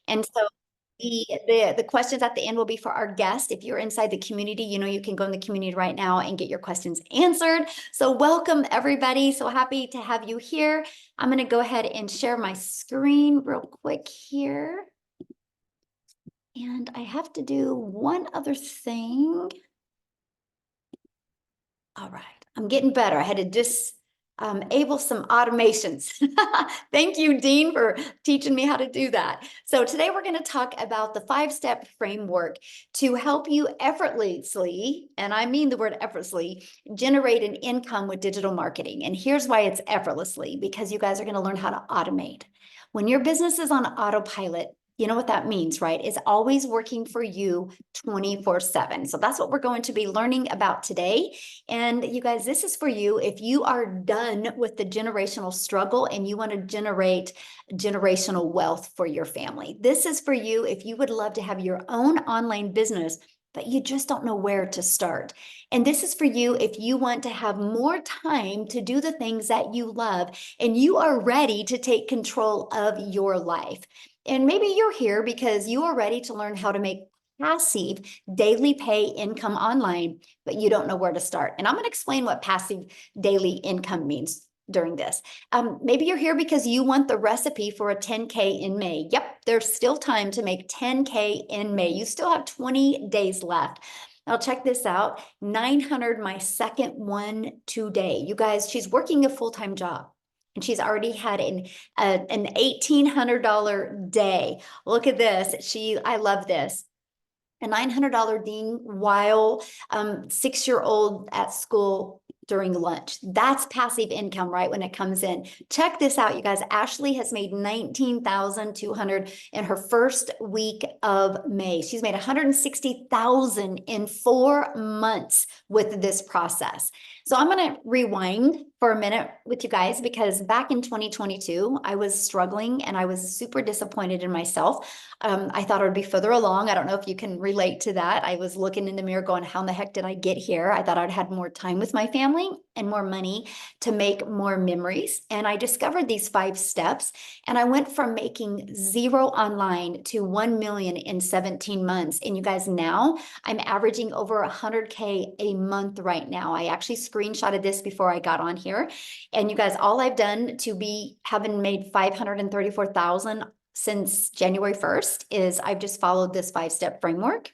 And so the questions at the end will be for our guest. If you're inside the community, you can go in the community right now and get your questions answered. So welcome everybody. So happy to have you here. I'm going to go ahead and share my screen real quick here. And I have to do one other thing. All right, I'm getting better. I had to disable some automations. Thank you, Dean, for teaching me how to do that. So today we're going to talk about the 5-step framework to help you effortlessly, and I mean the word effortlessly, generate an income with digital marketing. And here's why it's effortlessly, because you guys are going to learn how to automate. When your business is on autopilot, you know what that means, right? It's always working for you 24/7. So that's what we're going to be learning about today. And you guys, this is for you if you are done with the generational struggle and you want to generate generational wealth for your family. This is for you if you would love to have your own online business, but you just don't know where to start. And this is for you if you want to have more time to do the things that you love and you are ready to take control of your life. And maybe you're here because you are ready to learn how to make passive daily pay income online, but you don't know where to start. And I'm going to explain what passive daily income means during this. Maybe you're here because you want the recipe for a 10K in May. Yep, there's still time to make 10K in May. You still have 20 days left. Now check this out, 900, my second one today. You guys, she's working a full-time job. And she's already had an $1,800 day. Look at this. I love this. A $900 Dean while 6-year-old at school during lunch. That's passive income, right? When it comes in. Check this out, you guys. Ashley has made $19,200 in her first week of May. She's made $160,000 in 4 months with this process. So I'm going to rewind for a minute with you guys because back in 2022, I was struggling and I was super disappointed in myself. I thought I would be further along. I don't know if you can relate to that. I was looking in the mirror going, how in the heck did I get here? I thought I'd had more time with my family and more money to make more memories. And I discovered these 5 steps and I went from making 0 online to 1 million in 17 months. And you guys, now I'm averaging over 100K a month right now. I actually screenshotted this before I got on here. And you guys, all I've done to be having made 534,000 since January 1st is I've just followed this 5-step framework.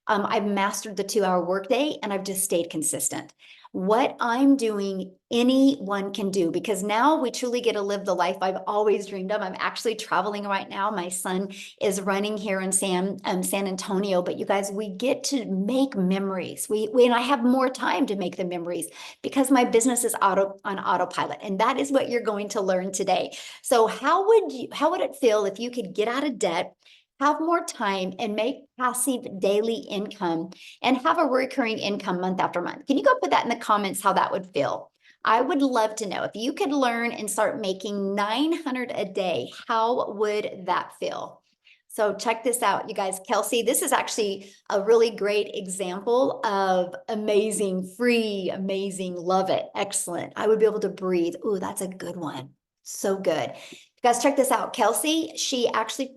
I've mastered the 2-hour workday and I've just stayed consistent. What I'm doing, anyone can do, because now we truly get to live the life I've always dreamed of. I'm actually traveling right now. My son is running here in San Antonio, but you guys, we get to make memories. And I have more time to make the memories because my business is on autopilot. And that is what you're going to learn today. So how would it feel if you could get out of debt, have more time and make passive daily income and have a recurring income month after month? Can you go put that in the comments how that would feel? I would love to know if you could learn and start making 900 a day, how would that feel? So check this out, you guys. Kelsey, this is actually a really great example of amazing, free, amazing, love it, excellent. I would be able to breathe. Ooh, that's a good one. So good. You guys, check this out. Kelsey, she actually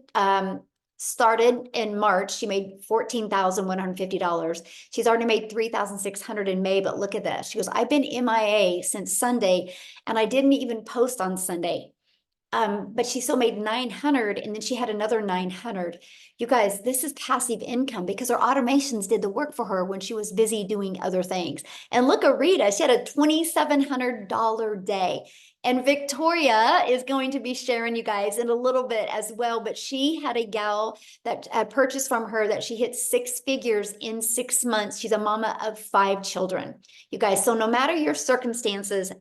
started in March. She made $14,150. She's already made $3,600 in May, but look at this. She goes, I've been MIA since Sunday and I didn't even post on Sunday. But she still made 900 and then she had another 900. You guys, this is passive income because her automations did the work for her when she was busy doing other things. And look at Rita, she had a $2,700 day. And Victoria is going to be sharing you guys in a little bit as well, but she had a gal that purchased from her that she hit 6 figures in 6 months. She's a mama of 5 children. You guys, so no matter your circumstances,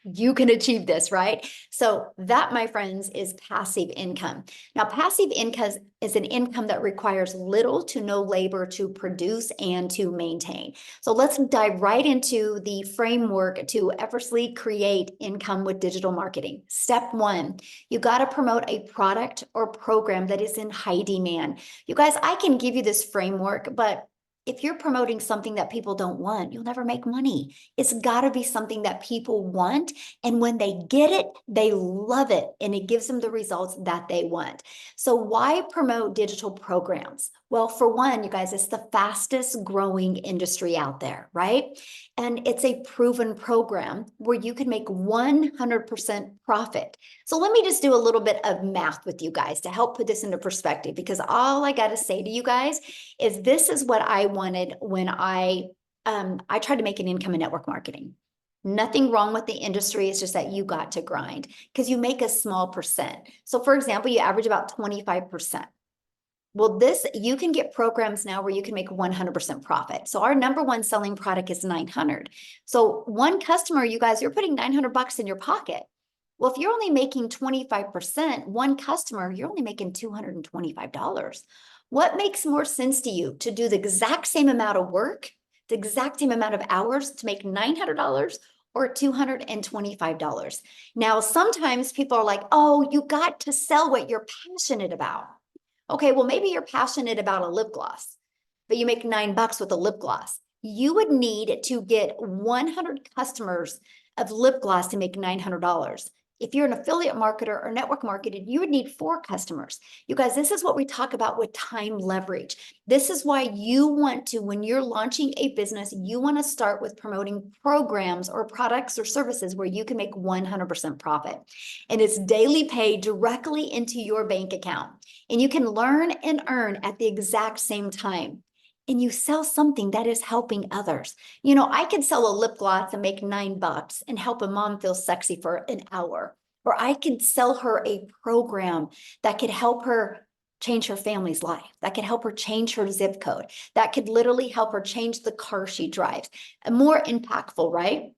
you can achieve this, right? So that, my friends, is passive income. Now, passive income is an income that requires little to no labor to produce and to maintain. So let's dive right into the framework to effortlessly create income with digital marketing. Step 1, you got to promote a product or program that is in high demand. You guys, I can give you this framework, but if you're promoting something that people don't want, you'll never make money. It's got to be something that people want. And when they get it, they love it. And it gives them the results that they want. So why promote digital programs? Well, for one, you guys, it's the fastest growing industry out there, right? And it's a proven program where you can make 100% profit. So let me just do a little bit of math with you guys to help put this into perspective, because all I got to say to you guys is this is what I wanted when I tried to make an income in network marketing. Nothing wrong with the industry. It's just that you got to grind because you make a small percent. So for example, you average about 25%. Well, you can get programs now where you can make 100% profit. So our number one selling product is 900. So one customer, you guys, you're putting 900 bucks in your pocket. Well, if you're only making 25%, one customer, you're only making $225. What makes more sense to you, to do the exact same amount of work, the exact same amount of hours to make $900 or $225? Now, sometimes people are like, oh, you got to sell what you're passionate about. Okay, well, maybe you're passionate about a lip gloss, but you make $9 with a lip gloss. You would need to get 100 customers of lip gloss to make $900. If you're an affiliate marketer or network marketed, you would need 4 customers. You guys, this is what we talk about with time leverage. This is why you want to, when you're launching a business, you want to start with promoting programs or products or services where you can make 100% profit. And it's daily pay directly into your bank account. And you can learn and earn at the exact same time. And you sell something that is helping others. You know, I could sell a lip gloss and make $9 and help a mom feel sexy for an hour. Or I could sell her a program that could help her change her family's life, that could help her change her zip code, that could literally help her change the car she drives. More impactful, right?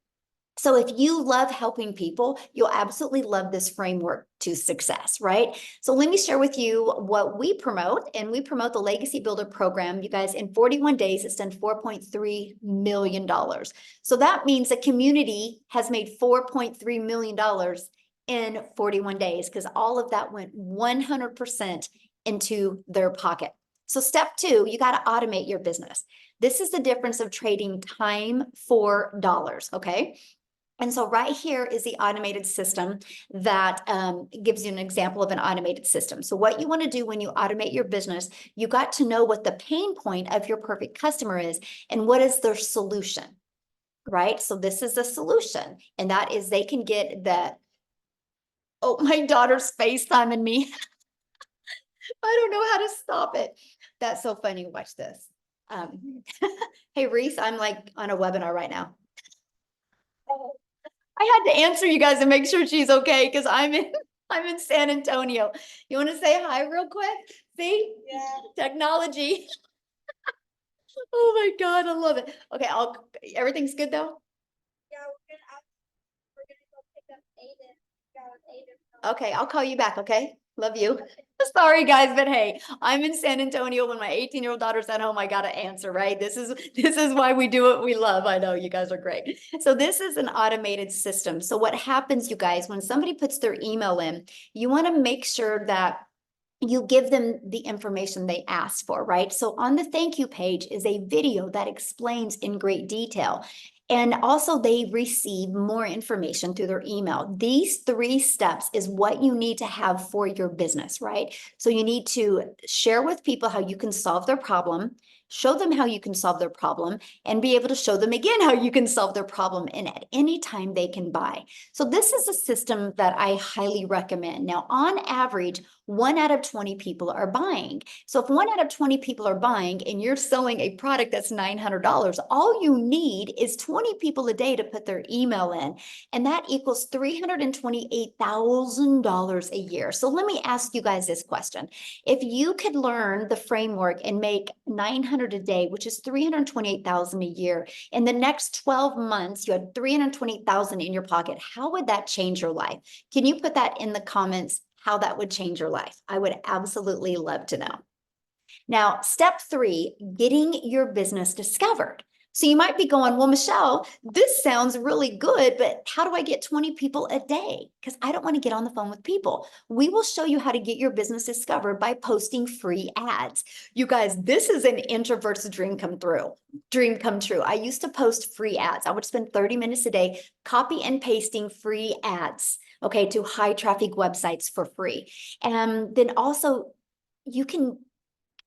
So if you love helping people, you'll absolutely love this framework to success, right? So let me share with you what we promote, and we promote the Legacy Builder program. You guys, in 41 days, it's done $4.3 million. So that means the community has made $4.3 million in 41 days because all of that went 100% into their pocket. So step 2, you got to automate your business. This is the difference of trading time for dollars, okay? And so right here is the automated system that gives you an example of an automated system. So what you want to do when you automate your business, you got to know what the pain point of your perfect customer is and what is their solution, right? So this is the solution, and that is they can get the, oh, my daughter's FaceTiming me. I don't know how to stop it. That's so funny. Watch this. Hey, Reese, I'm like on a webinar right now. I had to answer you guys and make sure she's okay because I'm in San Antonio. You want to say hi real quick? See? Yeah. Technology. Oh my God, I love it. Okay, everything's good though? Yeah, we're gonna go pick up Aiden. Okay, I'll call you back, okay? Love you. Sorry guys, but hey, I'm in San Antonio when my 18-year-old daughter's at home. I gotta answer, right? This is why we do what we love. I know you guys are great. So this is an automated system. So what happens, you guys, when somebody puts their email in, you want to make sure that you give them the information they asked for, right? So on the thank you page is a video that explains in great detail. And also they receive more information through their email. These 3 steps is what you need to have for your business, right? So you need to share with people how you can solve their problem, show them how you can solve their problem, and be able to show them again how you can solve their problem, and at any time they can buy. So this is a system that I highly recommend. Now, on average, 1 out of 20 people are buying. So if 1 out of 20 people are buying and you're selling a product that's $900, all you need is 20 people a day to put their email in, and that equals $328,000 a year. So let me ask you guys this question. If you could learn the framework and make 900 a day, which is 328,000 a year, in the next 12 months, you had 320,000 in your pocket, how would that change your life? Can you put that in the comments, how that would change your life? I would absolutely love to know. Now, step 3, getting your business discovered. So you might be going, well, Michelle, this sounds really good, but how do I get 20 people a day? Because I don't want to get on the phone with people. We will show you how to get your business discovered by posting free ads. You guys, this is an introvert's dream come true. I used to post free ads. I would spend 30 minutes a day copy and pasting free ads, okay, to high traffic websites for free. And then also you can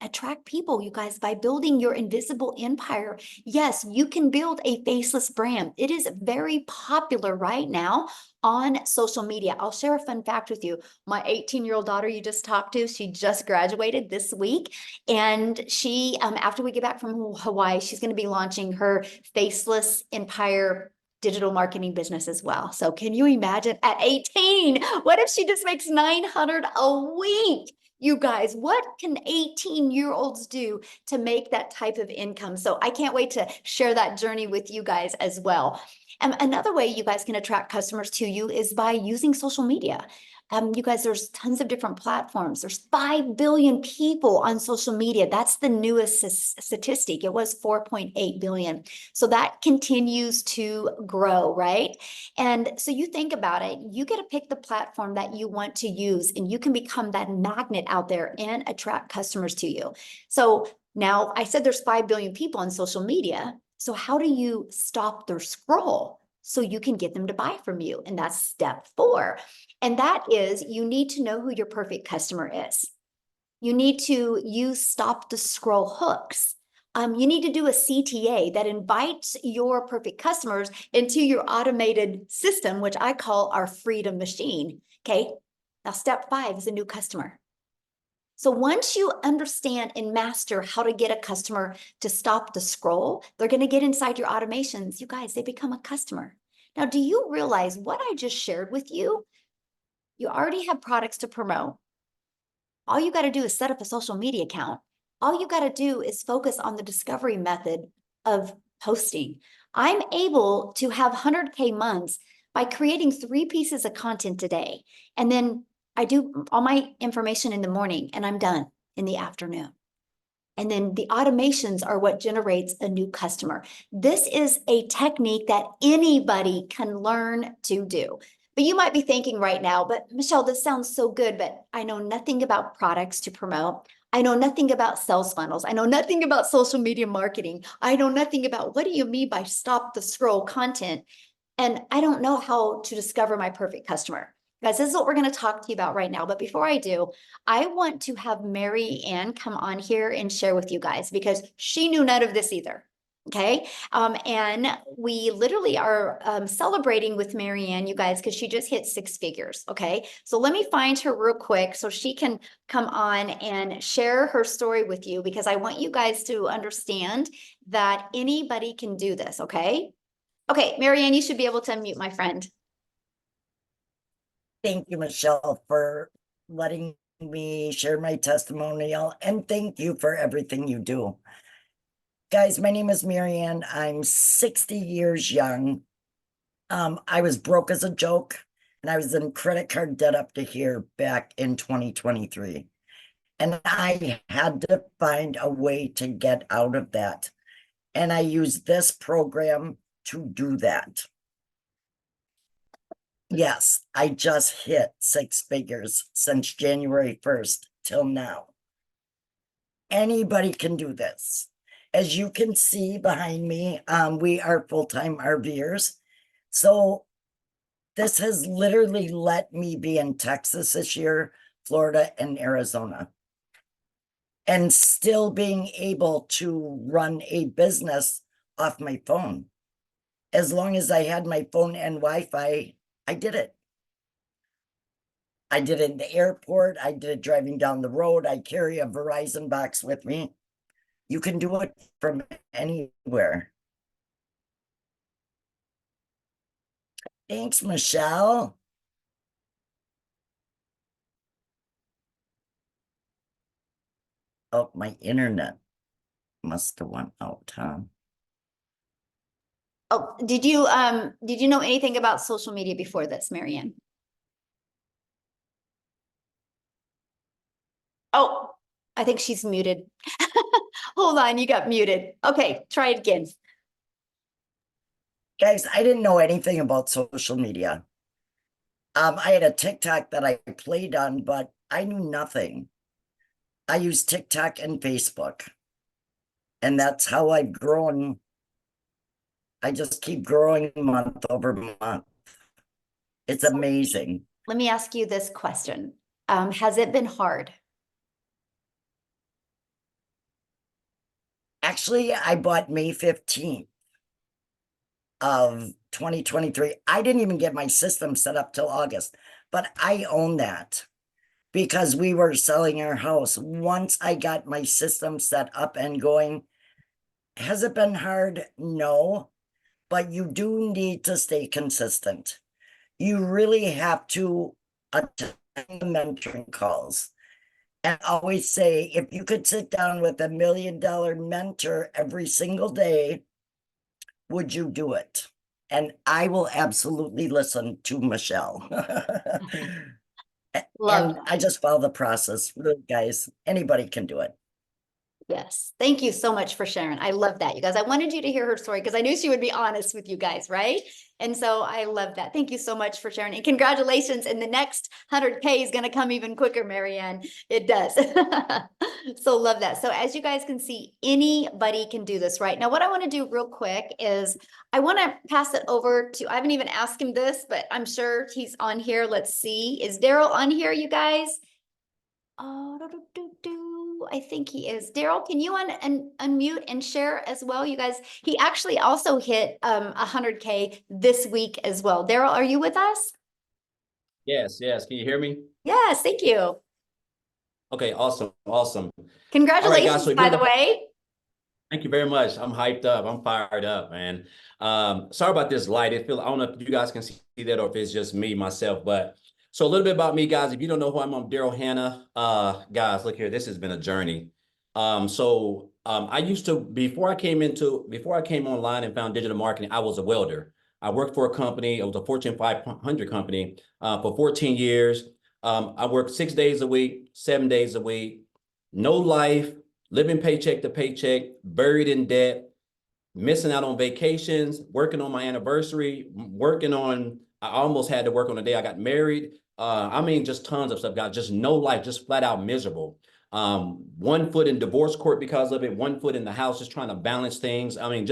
attract people, you guys, by building your invisible empire. Yes, you can build a faceless brand. It is very popular right now on social media. I'll share a fun fact with you. My 18-year-old daughter you just talked to, she just graduated this week. And she, after we get back from Hawaii, she's going to be launching her faceless empire digital marketing business as well. So can you imagine at 18, what if she just makes 900 a week? You guys, what can 18-year-olds do to make that type of income? So I can't wait to share that journey with you guys as well. And another way you guys can attract customers to you is by using social media. You guys, there's tons of different platforms. There's 5 billion people on social media. That's the newest statistic. It was 4.8 billion. So that continues to grow, right? And so you think about it, you get to pick the platform that you want to use, and you can become that magnet out there and attract customers to you. So now I said there's 5 billion people on social media. So how do you stop their scroll so you can get them to buy from you? And that's step 4. And that is, you need to know who your perfect customer is. You need to use stop the scroll hooks. You need to do a CTA that invites your perfect customers into your automated system, which I call our freedom machine. Okay. Now, step 5 is a new customer. So once you understand and master how to get a customer to stop the scroll, they're going to get inside your automations. You guys, they become a customer. Now, do you realize what I just shared with you? You already have products to promote. All you got to do is set up a social media account. All you got to do is focus on the discovery method of posting. I'm able to have 100K months by creating 3 pieces of content a day. And then I do all my information in the morning and I'm done in the afternoon. And then the automations are what generates a new customer. This is a technique that anybody can learn to do. But you might be thinking right now, but Michelle, this sounds so good, but I know nothing about products to promote. I know nothing about sales funnels. I know nothing about social media marketing. I know nothing about what do you mean by stop the scroll content? And I don't know how to discover my perfect customer. Guys, this is what we're going to talk to you about right now. But before I do, I want to have Mary Ann come on here and share with you guys because she knew none of this either. Okay. And we literally are celebrating with Mary Ann, you guys, because she just hit 6 figures. Okay. So let me find her real quick so she can come on and share her story with you because I want you guys to understand that anybody can do this. Okay. Okay, Marianne, you should be able to unmute, my friend. Thank you, Michelle, for letting me share my testimonial, and thank you for everything you do. Guys, my name is Marianne. I'm 60 years young. I was broke as a joke, and I was in credit card debt up to here back in 2023. And I had to find a way to get out of that. And I used this program to do that. Yes, I just hit 6 figures since January 1st till now. Anybody can do this. As you can see behind me, we are full-time RVers. So this has literally let me be in Texas this year, Florida, and Arizona. And still being able to run a business off my phone. As long as I had my phone and Wi-Fi, I did it. I did it in the airport. I did it driving down the road. I carry a Verizon box with me. You can do it from anywhere. Thanks, Michelle. Oh, my internet must have went out, huh? Oh, did you know anything about social media before this, Marianne? Oh, I think she's muted. Hold on, you got muted. Okay, try it again. Guys, I didn't know anything about social media. I had a TikTok that I played on, but I knew nothing. I use TikTok and Facebook, and that's how I've grown. I just keep growing month over month. It's So amazing. let me ask you this question. Has it been hard? Actually, I bought May 15th of 2023. I didn't even get my system set up till August, but I own that because we were selling our house. Once I got my system set up and going, has it been hard? No, but you do need to stay consistent. You really have to attend the mentoring calls. And always say, if you could sit down with $1 million mentor every single day, would you do it? And I will absolutely listen to Michelle. Love And that. I just follow the process. Really, guys, anybody can do it. Yes. Thank you so much for sharing. I love that, you guys. I wanted you to hear her story because I knew she would be honest with you guys, right? And so I love that. Thank you so much for sharing. And congratulations. And the next 100K is going to come even quicker, Marianne. It does. So love that. So as you guys can see, anybody can do this, right? Now, what I want to do real quick is I want to pass it over to, I haven't even asked him this, but I'm sure he's on here. Let's see. Is Daryl on here, you guys? Oh, I think he is. Daryl, can you unmute and share as well, you guys? He actually also hit 100K this week as well. Daryl, are you with us? Yes, yes. Can you hear me? Yes, thank you. Okay, awesome, awesome. All right, guys. Congratulations, So if by you the way. thank you very much. I'm hyped up. I'm fired up, man. Sorry about this light. I don't know if you guys can see that or if it's just me, myself, but so a little bit about me, guys. If you don't know who I'm Daryl Hannah. Guys, look here. This has been a journey. I used to, before I came online and found digital marketing, I was a welder. I worked for a company. It was a Fortune 500 company for 14 years. I worked 6 days a week, 7 days a week, no life, living paycheck to paycheck, buried in debt, missing out on vacations, working on my anniversary, I almost had to work on the day I got married. I mean, just tons of stuff, guys, just no life, just flat out miserable. 1 foot in divorce court because of it, 1 foot in the house, just trying to balance things. I mean,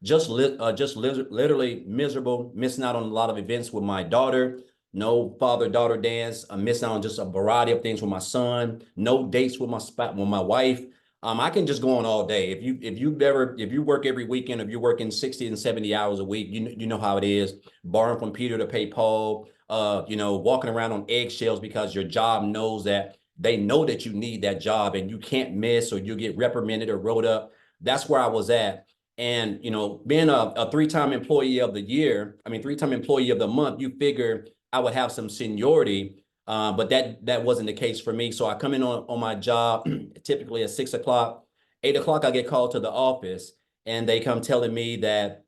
literally miserable, missing out on a lot of events with my daughter. No father-daughter dance. I'm missing out on just a variety of things with my son. No dates with my wife. I can just go on all day. If you work every weekend, if you're working 60 and 70 hours a week, you know how it is. Borrowing from Peter to pay Paul, walking around on eggshells because your job knows that they know that you need that job and you can't miss or you get reprimanded or wrote up. That's where I was at. And being a three-time employee of the year, I mean three-time employee of the month, you figure I would have some seniority. But that wasn't the case for me. So I come in on my job typically at 6 o'clock, 8 o'clock, I get called to the office and they come telling me that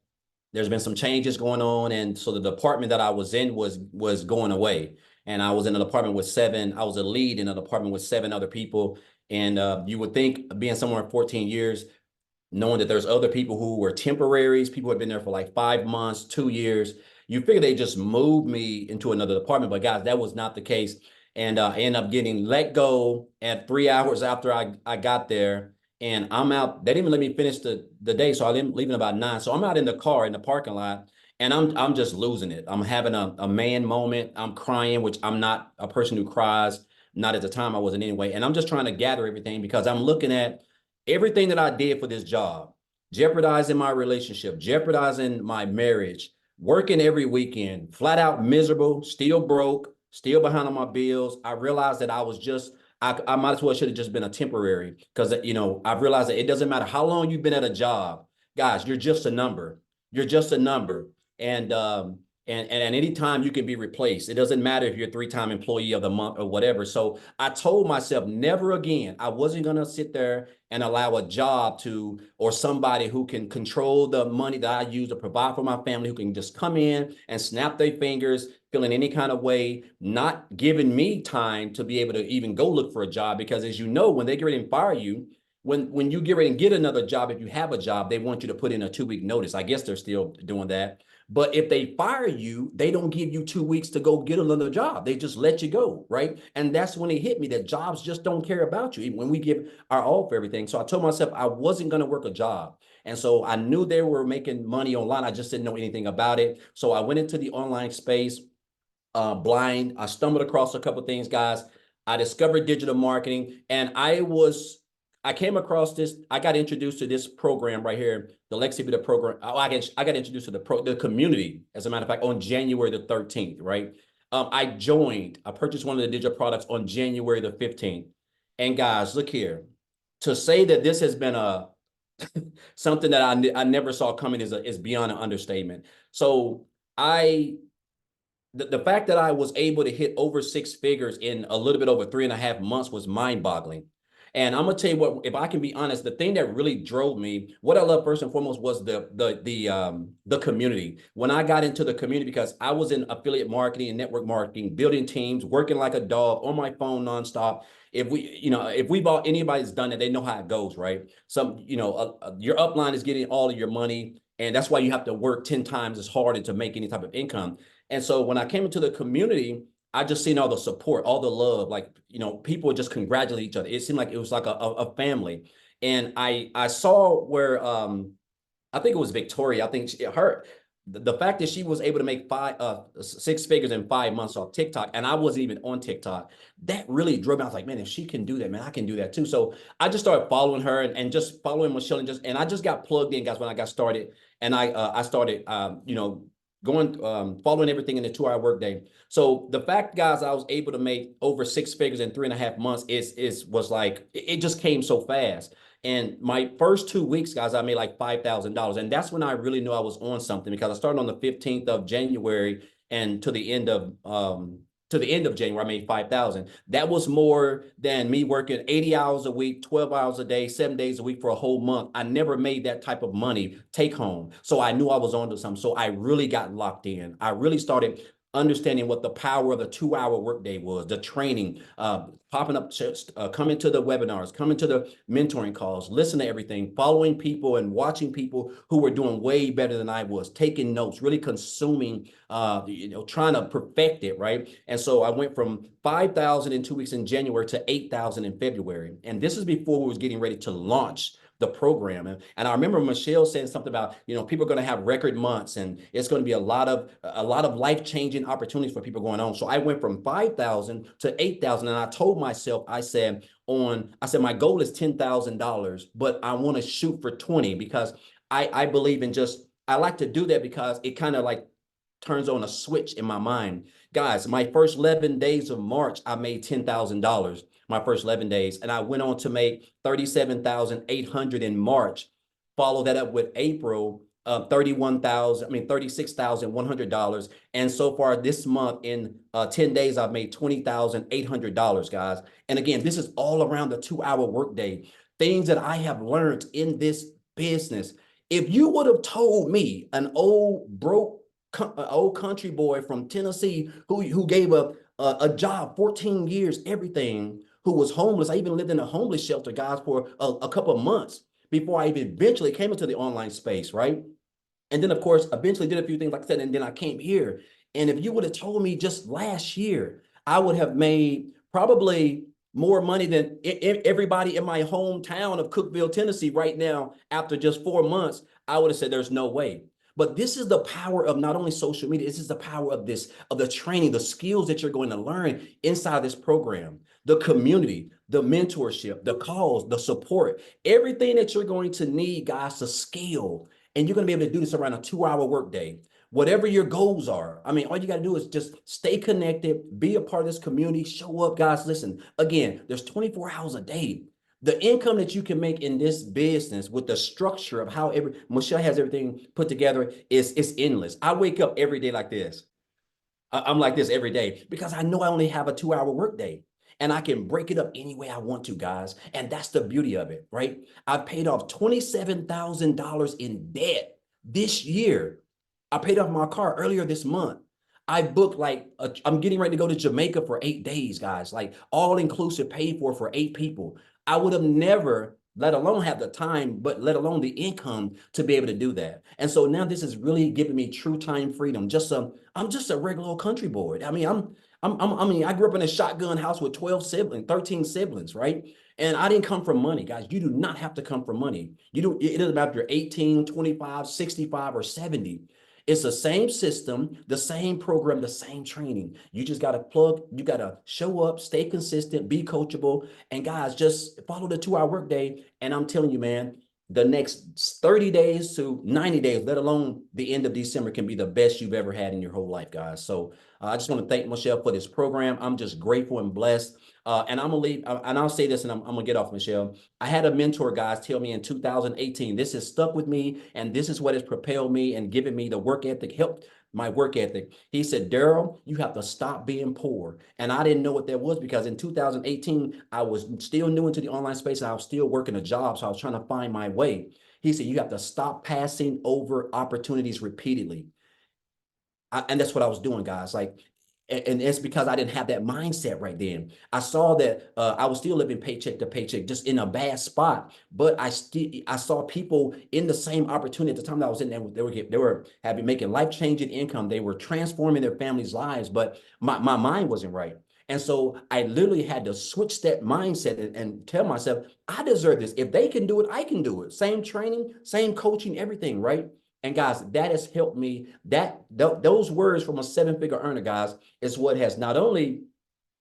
there's been some changes going on. And so the department that I was in was going away. And I was in an apartment with I was a lead in an apartment with 7 other people. And you would think being somewhere 14 years, knowing that there's other people who were temporaries, people who had been there for like 5 months, 2 years. You figure they just moved me into another department, but guys, that was not the case. And I ended up getting let go at 3 hours after I got there. And I'm out. They didn't even let me finish the day, so I didn't leave about 9. So I'm out in the car in the parking lot, and I'm just losing it. I'm having a man moment. I'm crying, which I'm not a person who cries. Not at the time I wasn't anyway. And I'm just trying to gather everything because I'm looking at everything that I did for this job, jeopardizing my relationship, jeopardizing my marriage, working every weekend, flat out miserable, still broke, still behind on my bills. I realized that I might as well should have just been a temporary because, I've realized that it doesn't matter how long you've been at a job, guys, you're just a number. You're just a number. And at any time you can be replaced. It doesn't matter if you're a three-time employee of the month or whatever. So I told myself never again. I wasn't going to sit there and allow a job or somebody who can control the money that I use to provide for my family, who can just come in and snap their fingers, feeling any kind of way, not giving me time to be able to even go look for a job. Because as you know, when they get ready and fire you, when you get ready and get another job, if you have a job, they want you to put in a 2-week notice. I guess they're still doing that. But if they fire you, they don't give you 2 weeks to go get another job. They just let you go, right? And that's when it hit me that jobs just don't care about you, even when we give our all for everything. So I told myself I wasn't going to work a job. And so I knew they were making money online. I just didn't know anything about it. So I went into the online space blind. I stumbled across a couple of things, guys. I discovered digital marketing, and I came across this. I got introduced to this program right here, the Lexi Beta program. I got introduced to the community, as a matter of fact, on January the 13th, right? I purchased one of the digital products on January the 15th. And guys, look here. To say that this has been a something that I never saw coming is beyond an understatement. So I the fact that I was able to hit over 6 figures in a little bit over 3.5 months was mind-boggling. And I'm gonna tell you what, if I can be honest, the thing that really drove me, what I love first and foremost was the community. When I got into the community, because I was in affiliate marketing and network marketing, building teams, working like a dog on my phone nonstop. If anybody's done it, they know how it goes, right? Your upline is getting all of your money, and that's why you have to work 10 times as hard to make any type of income. And so when I came into the community, I just seen all the support, all the love, like, people would just congratulate each other. It seemed like it was like a family. And I saw where, I think it was Victoria. I think the fact that she was able to make 6 figures in 5 months off TikTok, and I wasn't even on TikTok, that really drove me. I was like, man, if she can do that, man, I can do that too. So I just started following her and just following Michelle, and I just got plugged in, guys, when I got started. And I started, following everything in the 2-hour workday. So the fact, guys, I was able to make over 6 figures in 3.5 months was like, it just came so fast. And my first 2 weeks, guys, I made like $5,000. And that's when I really knew I was on something, because I started on the 15th of January, and to the end of January, I made 5,000. That was more than me working 80 hours a week, 12 hours a day, 7 days a week for a whole month. I never made that type of money take home. So I knew I was onto something. So I really got locked in. I really started understanding what the power of the 2-hour workday was, the training, popping up, coming to the webinars, coming to the mentoring calls, listen to everything, following people and watching people who were doing way better than I was, taking notes, really consuming, trying to perfect it, right? And so I went from 5,000 in 2 weeks in January to 8,000 in February. And this is before we was getting ready to launch the program. And I remember Michelle saying something about, people are going to have record months, and it's going to be a lot of life-changing opportunities for people going on. So I went from 5,000 to 8,000. And I told myself, I said, my goal is $10,000, but I want to shoot for 20, because I believe in I like to do that, because it kind of like turns on a switch in my mind. Guys, my first 11 days of March, I made $10,000. My first 11 days. And I went on to make 37,800 in March. Follow that up with April, $36,100. And so far this month, in 10 days, I've made $20,800, guys. And again, this is all around the 2-hour workday. Things that I have learned in this business. If you would have told me, an old country boy from Tennessee who gave a job, 14 years, everything, who was homeless. I even lived in a homeless shelter, guys, for a couple of months before I even eventually came into the online space, right? And then, of course, eventually did a few things, like I said, and then I came here. And if you would have told me just last year, I would have made probably more money than everybody in my hometown of Cookeville, Tennessee right now. After just 4 months, I would have said there's no way. But this is the power of not only social media, this is the power of the training, the skills that you're going to learn inside this program, the community, the mentorship, the calls, the support, everything that you're going to need, guys, to scale. And you're going to be able to do this around a 2-hour workday. Whatever your goals are, all you got to do is just stay connected, be a part of this community, show up, guys. Listen, again, there's 24 hours a day. The income that you can make in this business with the structure of how Michelle has everything put together is endless. I wake up every day like this. I'm like this every day, because I know I only have a 2-hour workday, and I can break it up any way I want to, guys. And that's the beauty of it, right? I've paid off $27,000 in debt this year. I paid off my car earlier this month. I booked I'm getting ready to go to Jamaica for 8 days, guys, like all inclusive, paid for 8 people. I would have never let alone have the time, but let alone the income to be able to do that. And so now this is really giving me true time freedom. I'm just a regular old country boy. I mean, I mean, I grew up in a shotgun house with 12 siblings, 13 siblings, right? And I didn't come from money, guys. You do not have to come from money. It doesn't matter if you're 18, 25, 65, or 70. It's the same system, the same program, the same training. You just got to you got to show up, stay consistent, be coachable. And guys, just follow the 2-hour workday. And I'm telling you, man, the next 30 days to 90 days, let alone the end of December, can be the best you've ever had in your whole life, guys. So I just want to thank Michelle for this program. I'm just grateful and blessed. And I'm gonna leave, and I'll say this, and I'm gonna get off, Michelle. I had a mentor, guys, tell me in 2018, this has stuck with me, and this is what has propelled me and given me the work ethic, helped my work ethic. He said, Daryl, you have to stop being poor. And I didn't know what that was, because in 2018, I was still new into the online space, and I was still working a job, so I was trying to find my way. He said, you have to stop passing over opportunities repeatedly. And that's what I was doing, guys. Like, and it's because I didn't have that mindset right then. I saw that I was still living paycheck to paycheck, just in a bad spot. But I saw people in the same opportunity at the time that I was in there. They were having making life-changing income. They were transforming their families' lives, but my mind wasn't right. And so I literally had to switch that mindset and tell myself, I deserve this. If they can do it, I can do it. Same training, same coaching, everything, right? And guys, that has helped me. Those words from a 7-figure earner, guys, is what has not only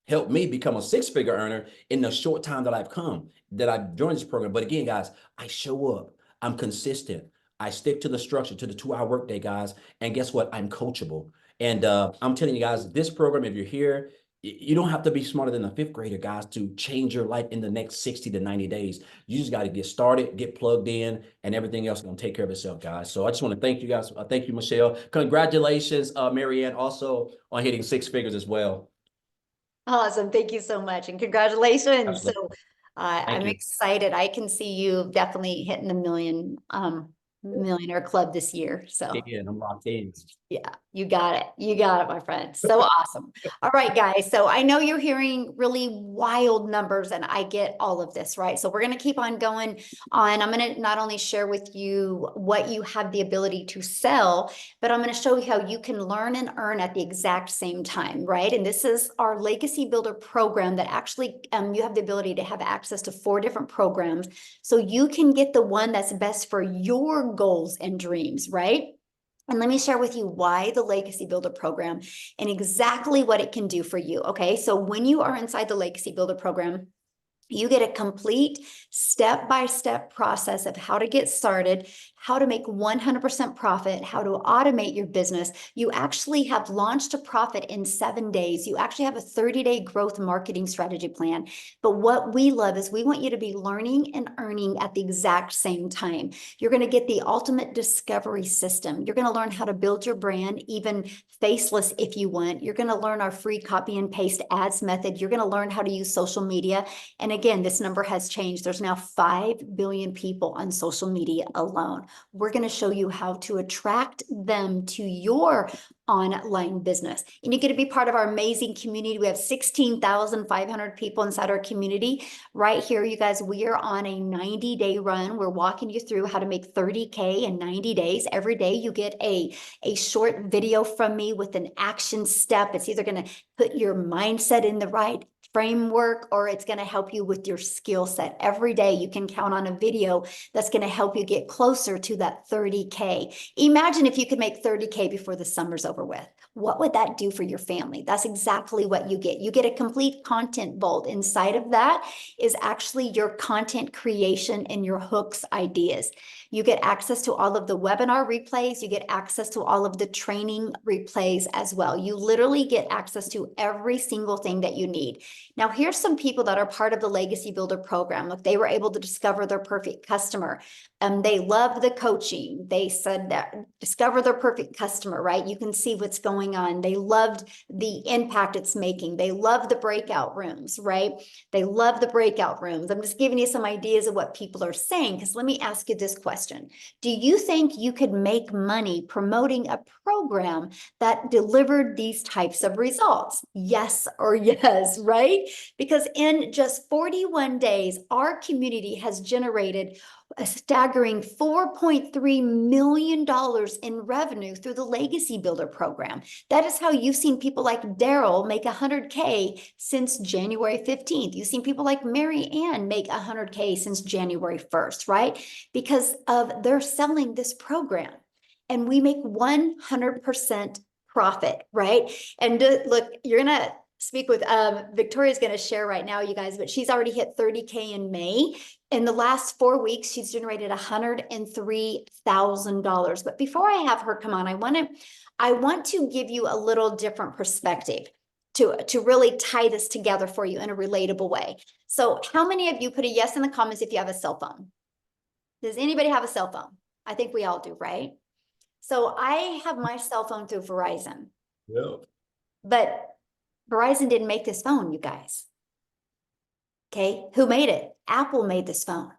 helped me become a 6-figure earner in the short time that I've joined this program. But again, guys, I show up. I'm consistent. I stick to the structure, to the 2-hour workday, guys. And guess what? I'm coachable. And I'm telling you guys, this program, if you're here, you don't have to be smarter than a 5th grader, guys, to change your life in the next 60 to 90 days. You just got to get started, get plugged in, and everything else is going to take care of itself, guys. So I just want to thank you guys. Thank you, Michelle. Congratulations, Marianne, also on hitting 6 figures as well. Awesome. Thank you so much. And congratulations. Absolutely. So Thank I'm you. excited. I can see you definitely hitting the millionaire club this year. So Yeah, I'm locked in. yeah, you got it. You got it, my friend. So awesome. All right, guys. So I know you're hearing really wild numbers, and I get all of this, right? So we're going to keep on going on. I'm going to not only share with you what you have the ability to sell, but I'm going to show you how you can learn and earn at the exact same time, right? And this is our Legacy Builder program that actually you have the ability to have access to 4 different programs, so you can get the one that's best for your goals and dreams, right? And let me share with you why the Legacy Builder program and exactly what it can do for you. Okay, so when you are inside the Legacy Builder program, you get a complete step-by-step process of how to get started, how to make 100% profit, how to automate your business. You actually have launched a profit in 7 days. You actually have a 30-day growth marketing strategy plan. But what we love is we want you to be learning and earning at the exact same time. You're going to get the ultimate discovery system. You're going to learn how to build your brand, even faceless if you want. You're going to learn our free copy and paste ads method. You're going to learn how to use social media. And again, this number has changed. There's now 5 billion people on social media alone. We're going to show you how to attract them to your online business. And you get to be part of our amazing community. We have 16,500 people inside our community. Right here, you guys, we are on a 90-day run. We're walking you through how to make 30K in 90 days. Every day you get a short video from me with an action step. It's either going to put your mindset in the right framework, or it's going to help you with your skill set. Every day you can count on a video that's going to help you get closer to that 30K. Imagine if you could make 30K before the summer's over with. What would that do for your family? That's exactly what you get. You get a complete content vault. Inside of that is actually your content creation and your hooks ideas. You get access to all of the webinar replays. You get access to all of the training replays as well. You literally get access to every single thing that you need. Now, here's some people that are part of the Legacy Builder program. Look, they were able to discover their perfect customer. They loved the coaching. They said that discover their perfect customer, right? You can see what's going on. They loved the impact it's making. They love the breakout rooms, right? They love the breakout rooms. I'm just giving you some ideas of what people are saying, because let me ask you this question. Do you think you could make money promoting a program that delivered these types of results? Yes or yes, right? right? Because in just 41 days, our community has generated a staggering $4.3 million in revenue through the Legacy Builder program. That is how you've seen people like Daryl make 100K since January 15th. You've seen people like Mary Ann make 100K since January 1st, right? Because of they're selling this program. And we make 100% profit, right? And look, you're gonna speak with Victoria's gonna share right now, you guys, but she's already hit 30K in May. In the last 4 weeks, she's generated $103,000. But before I have her come on, I want to give you a little different perspective to really tie this together for you in a relatable way. So how many of you put a yes in the comments if you have a cell phone? Does anybody have a cell phone? I think we all do, right? So I have my cell phone through Verizon. Yeah. But Verizon didn't make this phone, you guys. Okay, who made it? Apple made this phone.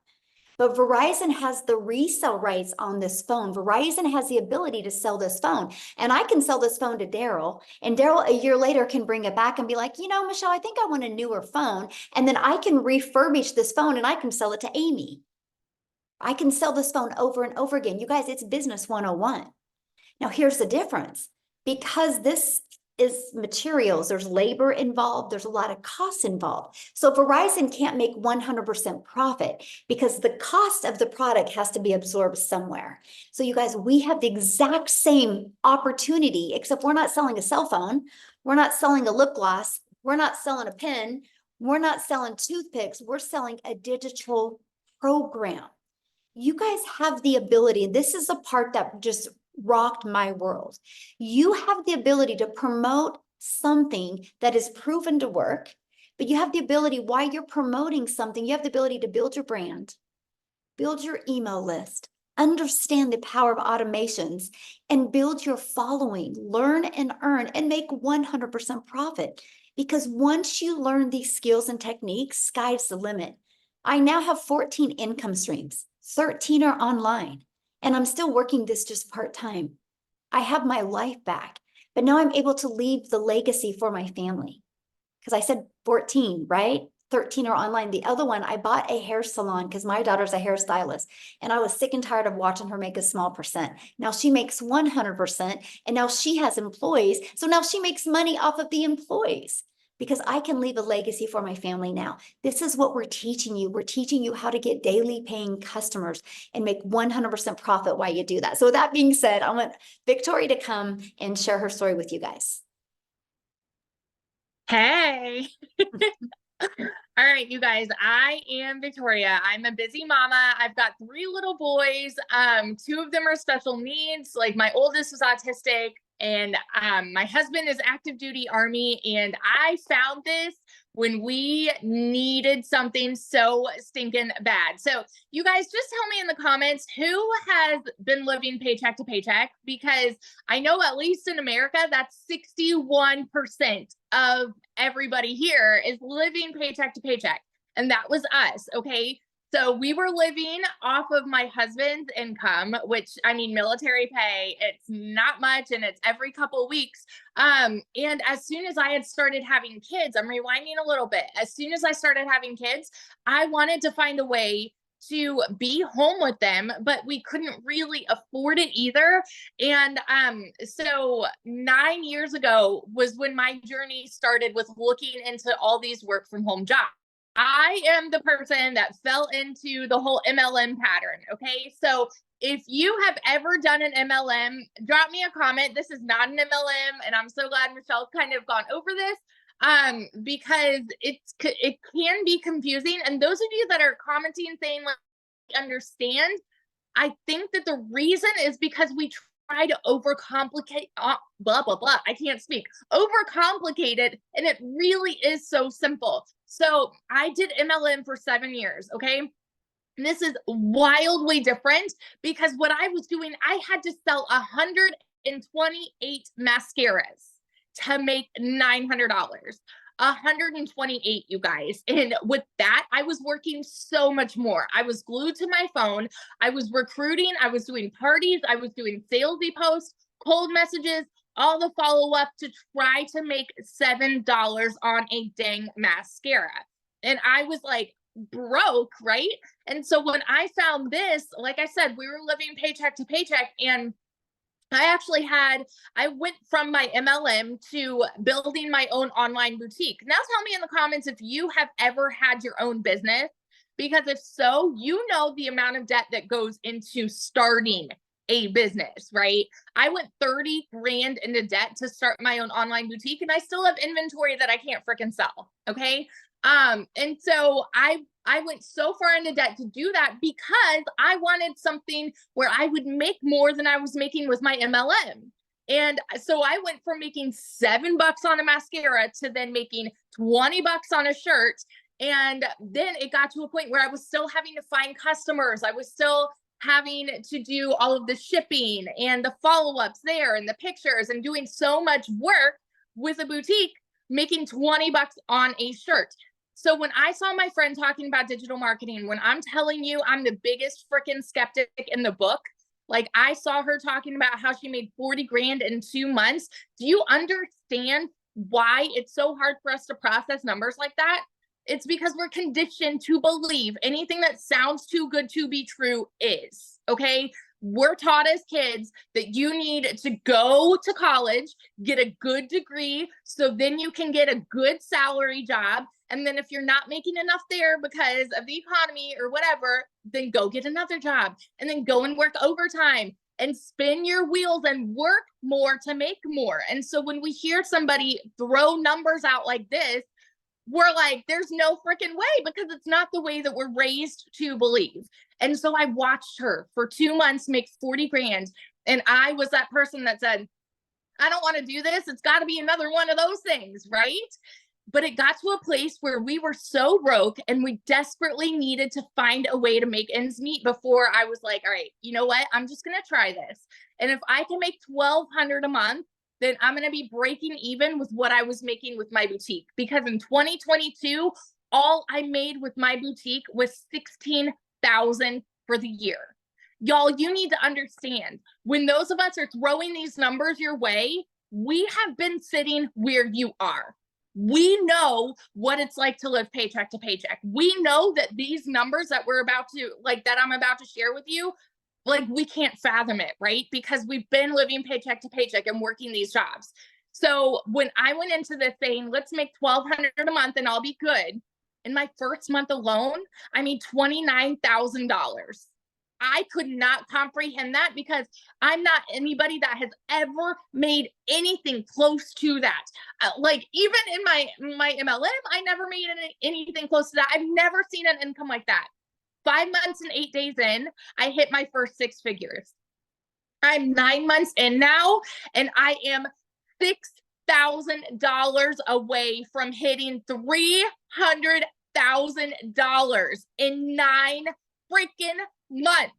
But Verizon has the resale rights on this phone. Verizon has the ability to sell this phone. And I can sell this phone to Daryl. And Daryl a year later can bring it back and be like, you know, Michelle, I think I want a newer phone. And then I can refurbish this phone and I can sell it to Amy. I can sell this phone over and over again. You guys, it's business 101. Now, here's the difference. Because this is materials, there's labor involved, there's a lot of costs involved. So Verizon can't make 100% profit because the cost of the product has to be absorbed somewhere. So you guys, we have the exact same opportunity, except we're not selling a cell phone. We're not selling a lip gloss. We're not selling a pen. We're not selling toothpicks. We're selling a digital program. You guys have the ability, and this is the part that just rocked my world. You have the ability to promote something that is proven to work, but you have the ability, while you're promoting something, you have the ability to build your brand, build your email list, understand the power of automations, and build your following, learn and earn, and make 100% profit. Because once you learn these skills and techniques, sky's the limit. I now have 14 income streams. 13 are online, and I'm still working this just part-time. I have my life back, but now I'm able to leave the legacy for my family. Because I said 14, right? 13 are online. The other one, I bought a hair salon because my daughter's a hairstylist, and I was sick and tired of watching her make a small percent. Now she makes 100%, and now she has employees. So now she makes money off of the employees. Because I can leave a legacy for my family now. This is what we're teaching you. We're teaching you how to get daily paying customers and make 100% profit while you do that. So with that being said, I want Victoria to come and share her story with you guys. Hey. All right, you guys, I am Victoria. I'm a busy mama. I've got 3 little boys. 2 of them are special needs. Like my oldest is autistic, and my husband is active duty Army. And I found this when we needed something so stinking bad. So you guys just tell me in the comments who has been living paycheck to paycheck, because I know at least in America, that's 61% of everybody here is living paycheck to paycheck. And that was us. Okay. So we were living off of my husband's income, which, I mean, military pay, it's not much, and it's every couple of weeks. And as soon as I had started having kids, I'm rewinding a little bit. As soon as I started having kids, I wanted to find a way to be home with them, but we couldn't really afford it either. And so 9 years ago was when my journey started with looking into all these work from home jobs. I am the person that fell into the whole MLM pattern. Okay. So if you have ever done an MLM, drop me a comment. This is not an MLM. And I'm so glad Michelle's kind of gone over this. Because it can be confusing. And those of you that are commenting saying like understand, I think that the reason is because we try to overcomplicate blah blah blah. I can't speak. Overcomplicate it, and it really is so simple. So I did MLM for 7 years. Okay. And this is wildly different because what I was doing, I had to sell 128 mascaras to make $900. 128, you guys. And with that, I was working so much more. I was glued to my phone. I was recruiting. I was doing parties. I was doing salesy posts, cold messages, all the follow-up to try to make $7 on a dang mascara. And I was like broke, right? And so when I found this, like I said, we were living paycheck to paycheck, and I went from my MLM to building my own online boutique. Now tell me in the comments if you have ever had your own business, because if so, you know the amount of debt that goes into starting a business, right? I went 30 grand into debt to start my own online boutique, and I still have inventory that I can't freaking sell. Okay. And so I went so far into debt to do that because I wanted something where I would make more than I was making with my MLM. And so I went from making $7 on a mascara to then making $20 on a shirt. And then it got to a point where I was still having to find customers. I was still having to do all of the shipping and the follow-ups there and the pictures, and doing so much work with a boutique, making $20 on a shirt. So when I saw my friend talking about digital marketing, when I'm telling you I'm the biggest freaking skeptic in the book, like I saw her talking about how she made 40 grand in 2 months. Do you understand why it's so hard for us to process numbers like that? It's because we're conditioned to believe anything that sounds too good to be true is, okay? We're taught as kids that you need to go to college, get a good degree, so then you can get a good salary job. And then if you're not making enough there because of the economy or whatever, then go get another job, and then go and work overtime and spin your wheels and work more to make more. And so when we hear somebody throw numbers out like this, we're like, there's no freaking way, because it's not the way that we're raised to believe. And so I watched her for 2 months make 40 grand. And I was that person that said, I don't want to do this. It's got to be another one of those things, right? But it got to a place where we were so broke and we desperately needed to find a way to make ends meet before I was like, all right, you know what? I'm just going to try this. And if I can make $1,200 a month, then I'm going to be breaking even with what I was making with my boutique. Because in 2022, all I made with my boutique was $16,000 for the year. Y'all, you need to understand, when those of us are throwing these numbers your way, we have been sitting where you are. We know what it's like to live paycheck to paycheck. We know that these numbers that I'm about to share with you, like, we can't fathom it, right? Because we've been living paycheck to paycheck and working these jobs. So when I went into this saying, let's make $1,200 a month and I'll be good, in my first month alone, I made $29,000. I could not comprehend that, because I'm not anybody that has ever made anything close to that. Like, even in my MLM, I never made anything close to that. I've never seen an income like that. 5 months and 8 days in, I hit my first 6 figures. I'm 9 months in now, and I am $6,000 away from hitting $300,000 in 9 freaking months.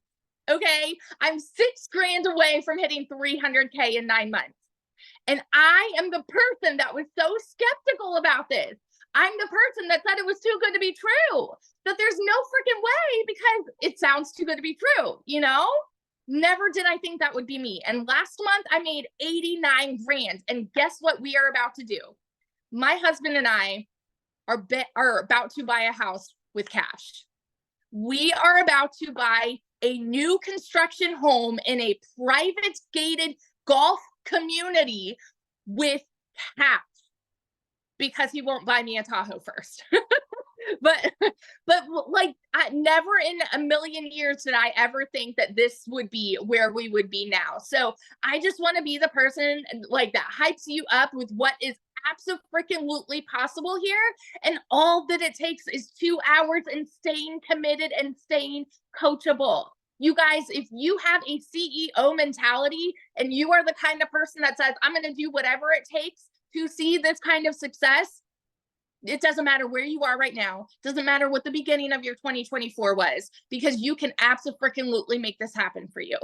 Okay, I'm 6 grand away from hitting 300K in 9 months. And I am the person that was so skeptical about this. I'm the person that said it was too good to be true, that there's no freaking way because it sounds too good to be true, you know? Never did I think that would be me. And last month I made 89 grand. And guess what we are about to do? My husband and I are about to buy a house with cash. We are about to buy a new construction home in a private gated golf community with cash, because he won't buy me a Tahoe first. but like, never in a million years did I ever think that this would be where we would be now. So I just want to be the person like that hypes you up with what is absolutely possible here. And all that it takes is 2 hours and staying committed and staying coachable. You guys, if you have a CEO mentality and you are the kind of person that says, I'm going to do whatever it takes to see this kind of success, it doesn't matter where you are right now. Doesn't matter what the beginning of your 2024 was, because you can absolutely make this happen for you.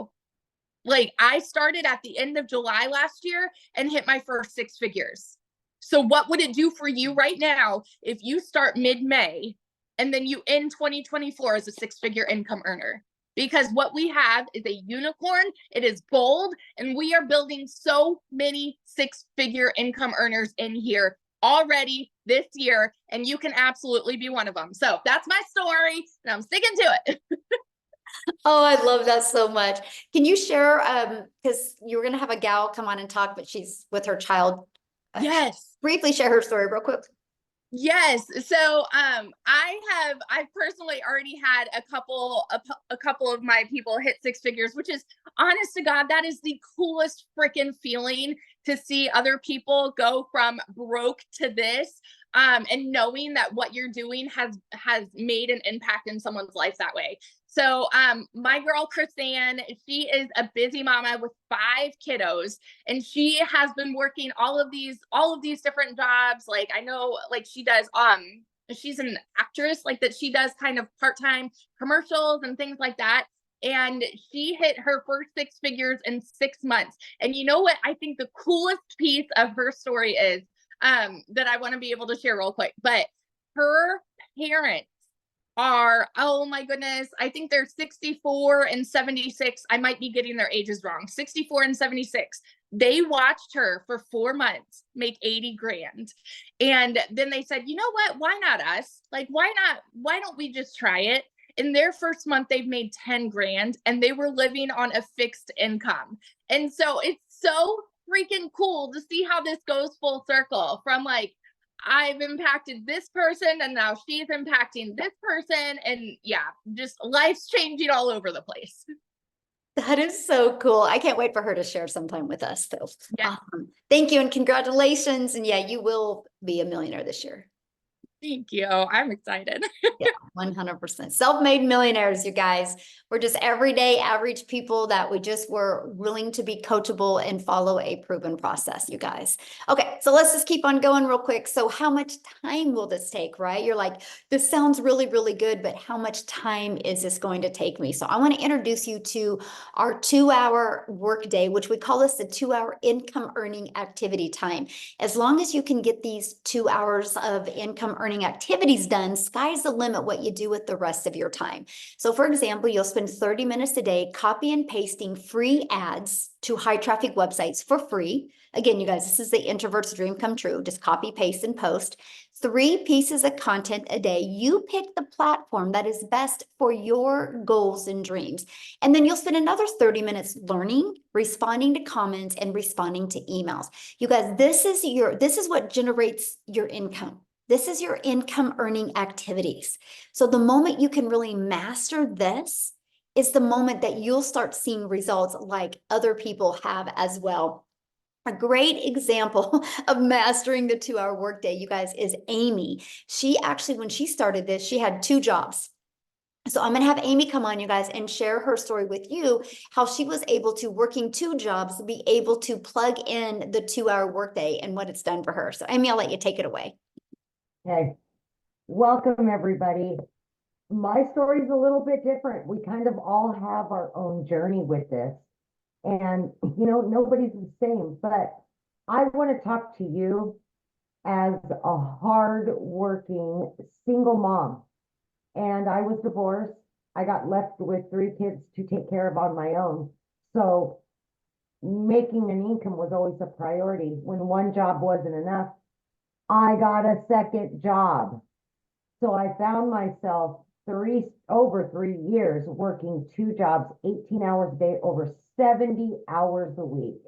Like, I started at the end of July last year and hit my first 6 figures. So what would it do for you right now if you start mid-May and then you end 2024 as a 6-figure income earner? because what we have is a unicorn. It is gold, and we are building so many six-figure income earners in here already this year, and you can absolutely be one of them. So that's my story, and I'm sticking to it. Oh, I love that so much. Can you share, because you were gonna have a gal come on and talk, but she's with her child. Yes. Briefly share her story real quick. Yes. So I personally already had a couple of my people hit six figures, which is, honest to God, that is the coolest freaking feeling, to see other people go from broke to this. And knowing that what you're doing has made an impact in someone's life that way. So my girl Chrisanne, she is a busy mama with 5 kiddos, and she has been working all of these different jobs. Like, I know, like, she does she's an actress, like, that she does kind of part-time commercials and things like that. And she hit her first 6 figures in 6 months. And you know what I think the coolest piece of her story is, that I want to be able to share real quick, but her parents are, oh my goodness, I think they're 64 and 76. I might be getting their ages wrong. 64 and 76. They watched her for 4 months make 80 grand. And then they said, you know what? Why not us? Like, why don't we just try it? In their first month, they've made 10 grand, and they were living on a fixed income. And so it's so freaking cool to see how this goes full circle from, like, I've impacted this person, and now she's impacting this person. And yeah, just life's changing all over the place. That is so cool. I can't wait for her to share sometime with us, though. Yeah. Thank you and congratulations. And yeah, you will be a millionaire this year. Thank you. I'm excited. Yeah, 100%. Self-made millionaires, you guys. We're just everyday average people that we just were willing to be coachable and follow a proven process, you guys. Okay, so let's just keep on going real quick. So how much time will this take, right? You're like, this sounds really, really good, but how much time is this going to take me? So I want to introduce you to our 2-hour workday, which we call this the 2-hour income earning activity time. As long as you can get these 2 hours of income earning activities done, sky's the limit what you do with the rest of your time. So for example, you'll spend 30 minutes a day copy and pasting free ads to high traffic websites for free. Again, you guys, this is the introvert's dream come true. Just copy, paste, and post 3 pieces of content a day. You pick the platform that is best for your goals and dreams. And then you'll spend another 30 minutes learning, responding to comments, and responding to emails. You guys, this is what generates your income. This is your income earning activities. So the moment you can really master this is the moment that you'll start seeing results like other people have as well. A great example of mastering the 2-hour workday, you guys, is Amy. She actually, when she started this, she had 2 jobs. So I'm going to have Amy come on, you guys, and share her story with you, how she was able to, working 2 jobs, be able to plug in the 2-hour workday and what it's done for her. So Amy, I'll let you take it away. Okay, welcome everybody. My story is a little bit different. We kind of all have our own journey with this, and nobody's the same, but I want to talk to you as a hard-working single mom. And I was divorced. I got left with 3 kids to take care of on my own. So making an income was always a priority. When one job wasn't enough, I got a second job. So I found myself over 3 years working 2 jobs, 18 hours a day, over 70 hours a week.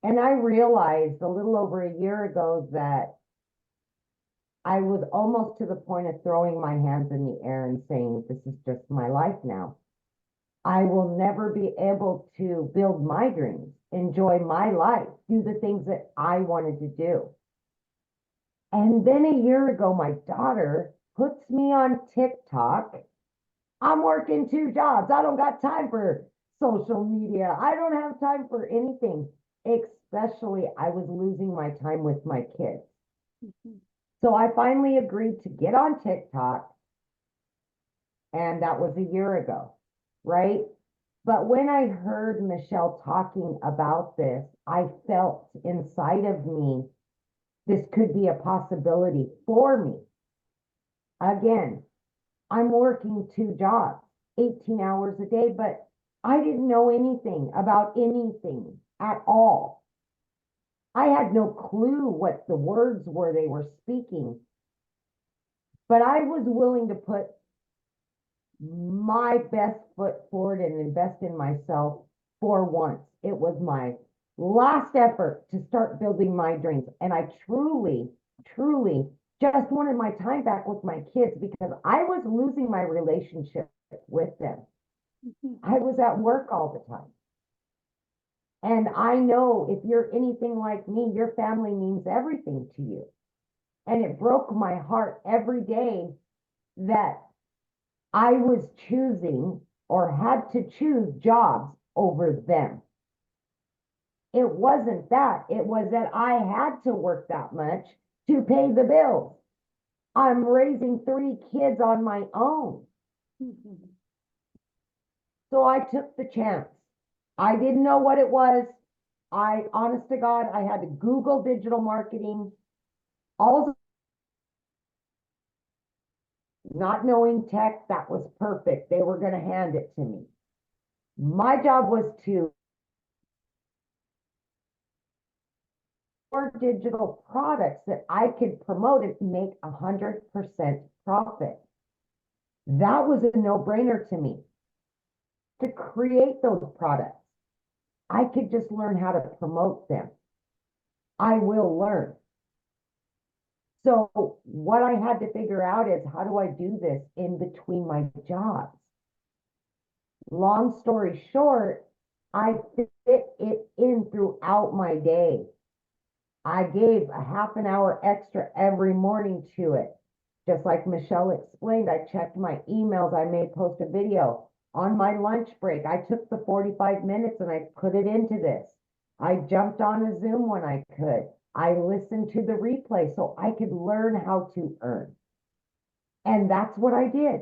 And I realized a little over a year ago that I was almost to the point of throwing my hands in the air and saying, this is just my life now. I will never be able to build my dreams, enjoy my life, do the things that I wanted to do. And then a year ago, my daughter puts me on TikTok. I'm working 2 jobs. I don't got time for social media. I don't have time for anything. Especially, I was losing my time with my kids. So I finally agreed to get on TikTok. And that was a year ago, right? But when I heard Michelle talking about this, I felt inside of me, this could be a possibility for me. Again, I'm working 2 jobs. 18 hours a day, but I didn't know anything about anything at all. I had no clue what the words were they were speaking, but I was willing to put my best foot forward and invest in myself for once. It was my last effort to start building my dreams. And I truly, truly just wanted my time back with my kids because I was losing my relationship with them. I was at work all the time. And I know if you're anything like me, your family means everything to you. And it broke my heart every day that I was choosing or had to choose jobs over them. It wasn't that. It was that I had to work that much to pay the bills. I'm raising 3 kids on my own. So I took the chance. I didn't know what it was. Honest to God, I had to Google digital marketing. All not knowing tech, that was perfect. They were going to hand it to me. My job was to digital products that I could promote and make 100% profit. That was a no-brainer to me. To create those products, I could just learn how to promote them. I will learn. So what I had to figure out is, how do I do this in between my jobs? Long story short, I fit it in throughout my day. I gave a half an hour extra every morning to it. Just like Michelle explained, I checked my emails. I may post a video. On my lunch break, I took the 45 minutes and I put it into this. I jumped on a Zoom when I could. I listened to the replay so I could learn how to earn. And that's what I did.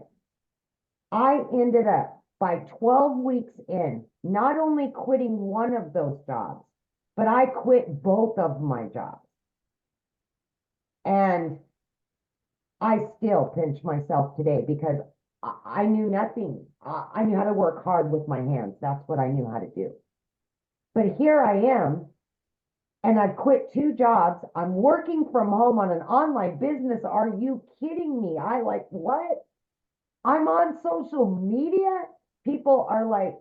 I ended up, by 12 weeks in, not only quitting one of those jobs, but I quit both of my jobs. And I still pinch myself today because I knew nothing. I knew how to work hard with my hands. That's what I knew how to do. But here I am, and I've quit 2 jobs. I'm working from home on an online business. Are you kidding me? What? I'm on social media. People are like,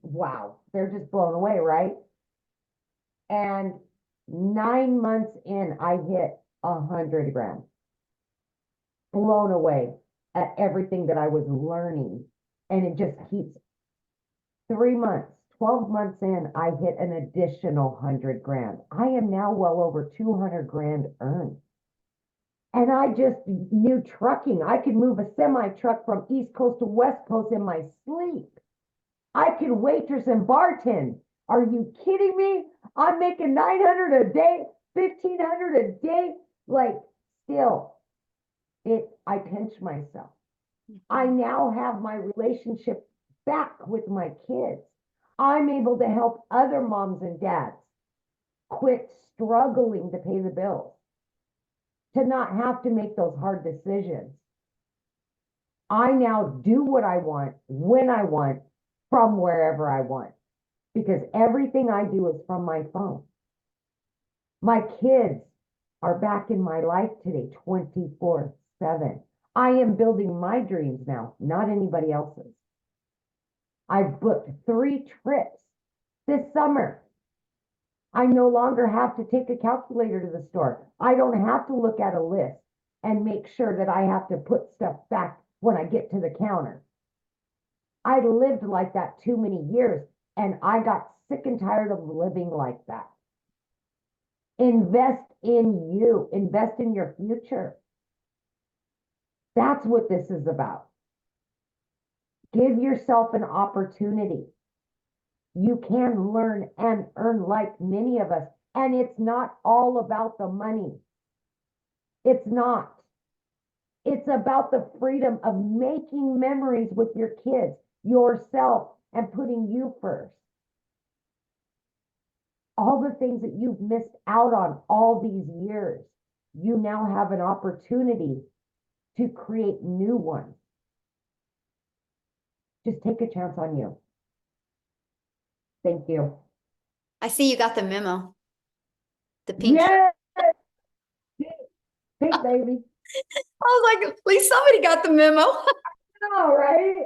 wow. They're just blown away, right? And 9 months in, I hit 100 grand. Blown away at everything that I was learning. And it just keeps 3 months, 12 months in, I hit an additional 100 grand. I am now well over 200 grand earned. And I just knew trucking. I could move a semi truck from East Coast to West Coast in my sleep. I could waitress and bartend. Are you kidding me? I'm making 900 a day, 1,500 a day. Still, I pinch myself. I now have my relationship back with my kids. I'm able to help other moms and dads quit struggling to pay the bills, to not have to make those hard decisions. I now do what I want, when I want, from wherever I want, because everything I do is from my phone. My kids are back in my life today, 24/7. I am building my dreams now, not anybody else's. I've booked 3 trips this summer. I no longer have to take a calculator to the store. I don't have to look at a list and make sure that I have to put stuff back when I get to the counter. I lived like that too many years, and I got sick and tired of living like that. Invest in you. Invest in your future. That's what this is about. Give yourself an opportunity. You can learn and earn like many of us. And it's not all about the money. It's not. It's about the freedom of making memories with your kids, yourself, and putting you first. All the things that you've missed out on all these years, you now have an opportunity to create new ones. Just take a chance on you. Thank you. I see you got the memo. The pink shirt. Yes, pink baby. I was like, at least somebody got the memo. All right.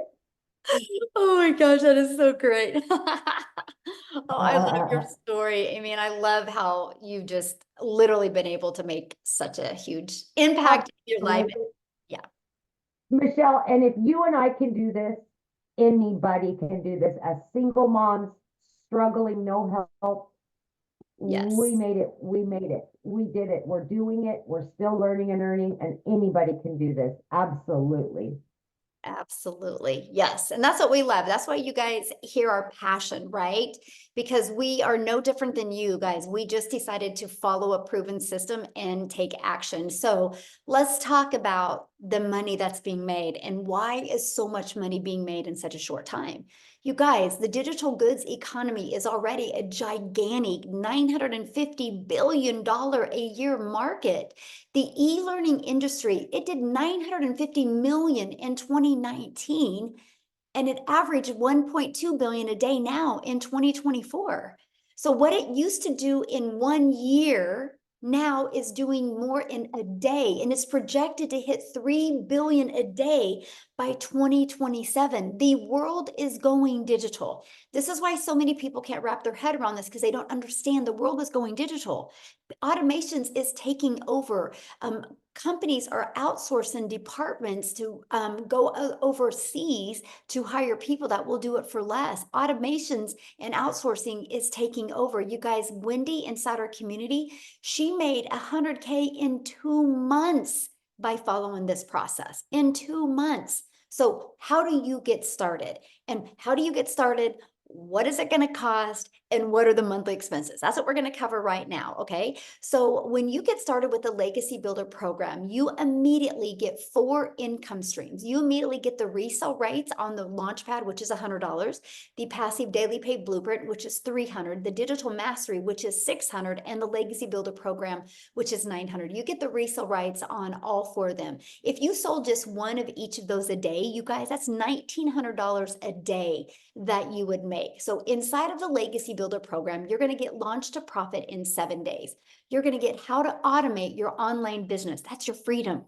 Oh my gosh, that is so great. Oh, I love your story. I mean, I love how you've just literally been able to make such a huge impact in your life. Yeah. Michelle, and if you and I can do this, anybody can do this. As single moms struggling, no help, Yes. we made it. We made it. We did it. We're doing it. We're still learning and earning, and anybody can do this. Absolutely. Absolutely. Yes. And that's what we love. That's why you guys hear our passion, right? Because we are no different than you guys. We just decided to follow a proven system and take action. So let's talk about the money that's being made and why is so much money being made in such a short time. You guys, the digital goods economy is already a gigantic $950 billion a year market. The e-learning industry, it did 950 million in 2019, and it averaged 1.2 billion a day now in 2024. So what it used to do in 1 year now is doing more in a day, and it's projected to hit 3 billion a day by 2027. The world is going digital. This is why so many people can't wrap their head around this, because they don't understand the world is going digital. Automations is taking over. Companies are outsourcing departments to go overseas to hire people that will do it for less. Automations and outsourcing is taking over. You guys, Wendy inside our community, she made 100K in 2 months by following this process. In 2 months. So how do you get started? And how do you get started? What is it going to cost? And what are the monthly expenses? That's what we're going to cover right now. Okay. So when you get started with the Legacy Builder program, you immediately get 4 income streams. You immediately get the resale rates on the Launchpad, which is $100, the passive daily pay blueprint, which is $300, the digital mastery, which is $600, and the Legacy Builder program, which is $900. You get the resale rights on all 4 of them. If you sold just one of each of those a day, you guys, that's $1,900 a day that you would make. So inside of the Legacy Builder program, you're going to get launched to profit in 7 days. You're going to get how to automate your online business. That's your freedom,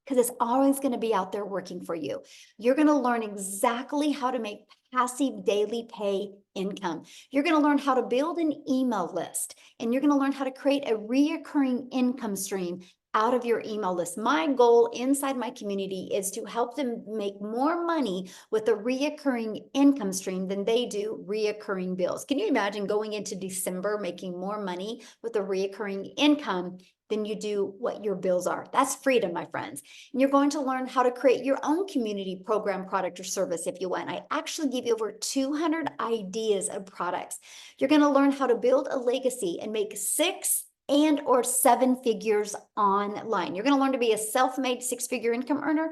because it's always going to be out there working for you. You're going to learn exactly how to make passive daily pay income. You're going to learn how to build an email list, and you're going to learn how to create a reoccurring income stream out of your email list. My goal inside my community is to help them make more money with a reoccurring income stream than they do reoccurring bills. Can you imagine going into December making more money with a reoccurring income than you do what your bills are? That's freedom, my friends. And you're going to learn how to create your own community program, product, or service if you want. I actually give you over 200 ideas of products. You're going to learn how to build a legacy and make 6 and or 7 figures online. You're going to learn to be a self-made 6-figure income earner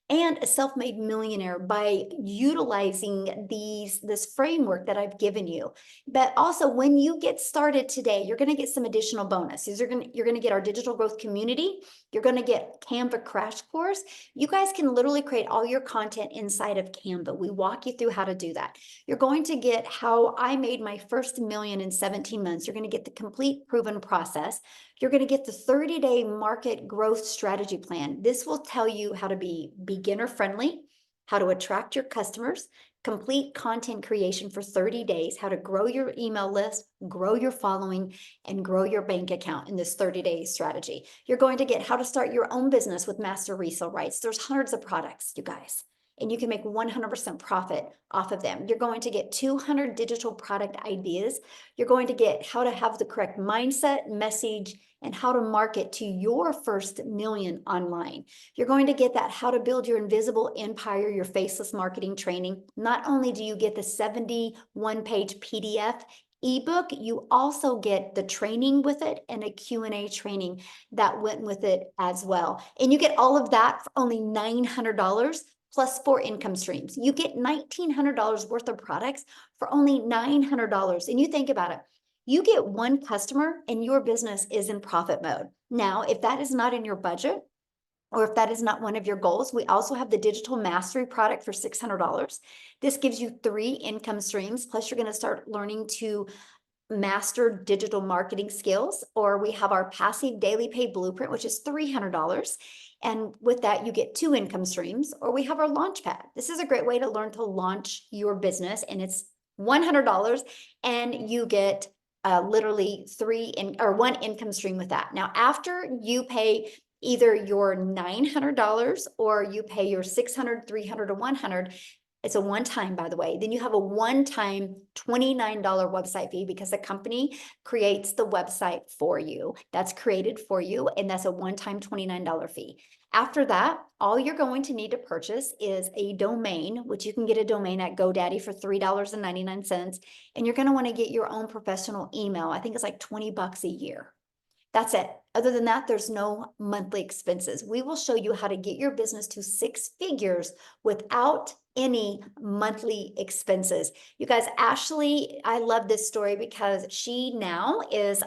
and a self-made millionaire by utilizing this framework that I've given you. But also, when you get started today, you're going to get some additional bonuses. You're going to get our digital growth community. You're going to get Canva crash course. You guys can literally create all your content inside of Canva. We walk you through how to do that. You're going to get how I made my first million in 17 months. You're going to get the complete proven process. You're going to get the 30-day market growth strategy plan. This will tell you how to be beginner friendly, how to attract your customers, complete content creation for 30 days, how to grow your email list, grow your following, and grow your bank account in this 30-day strategy. You're going to get how to start your own business with master resale rights. There's hundreds of products, you guys, and you can make 100% profit off of them. You're going to get 200 digital product ideas. You're going to get how to have the correct mindset, message, and how to market to your first million online. You're going to get that how to build your invisible empire, your faceless marketing training. Not only do you get the 71-page PDF ebook, you also get the training with it and a Q&A training that went with it as well. And you get all of that for only $900 plus 4 income streams. You get $1,900 worth of products for only $900. And you think about it, you get 1 customer and your business is in profit mode. Now, if that is not in your budget, or if that is not one of your goals, we also have the digital mastery product for $600. This gives you 3 income streams, plus you're going to start learning to master digital marketing skills, or we have our passive daily pay blueprint, which is $300. And with that, you get 2 income streams, or we have our launch pad. This is a great way to learn to launch your business, and it's $100, and you get literally 1 income stream with that. Now, after you pay either your $900 or you pay your $600, $300, or $100, it's a one-time, by the way. Then you have a one-time $29 website fee because the company creates the website for you. That's created for you, and that's a one-time $29 fee. After that, all you're going to need to purchase is a domain, which you can get a domain at GoDaddy for $3.99. And you're going to want to get your own professional email. I think it's like $20 a year. That's it. Other than that, there's no monthly expenses. We will show you how to get your business to 6 figures without any monthly expenses. You guys, Ashley, I love this story because she now is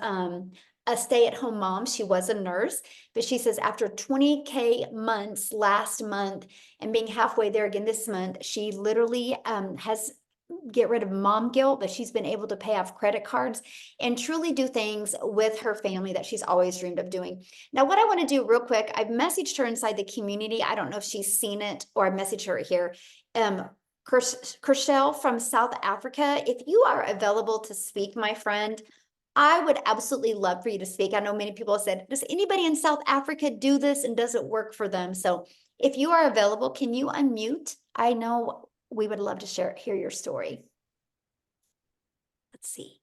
a stay-at-home mom. She was a nurse, but she says after 20K months last month and being halfway there again this month, she literally has get rid of mom guilt, but she's been able to pay off credit cards and truly do things with her family that she's always dreamed of doing. Now, what I want to do real quick, I've messaged her inside the community. I don't know if she's seen it, or I messaged her here. Kershel from South Africa, if you are available to speak, my friend, I would absolutely love for you to speak. I know many people have said, does anybody in South Africa do this, and does it work for them? So if you are available, can you unmute? I know we would love to hear your story. Let's see.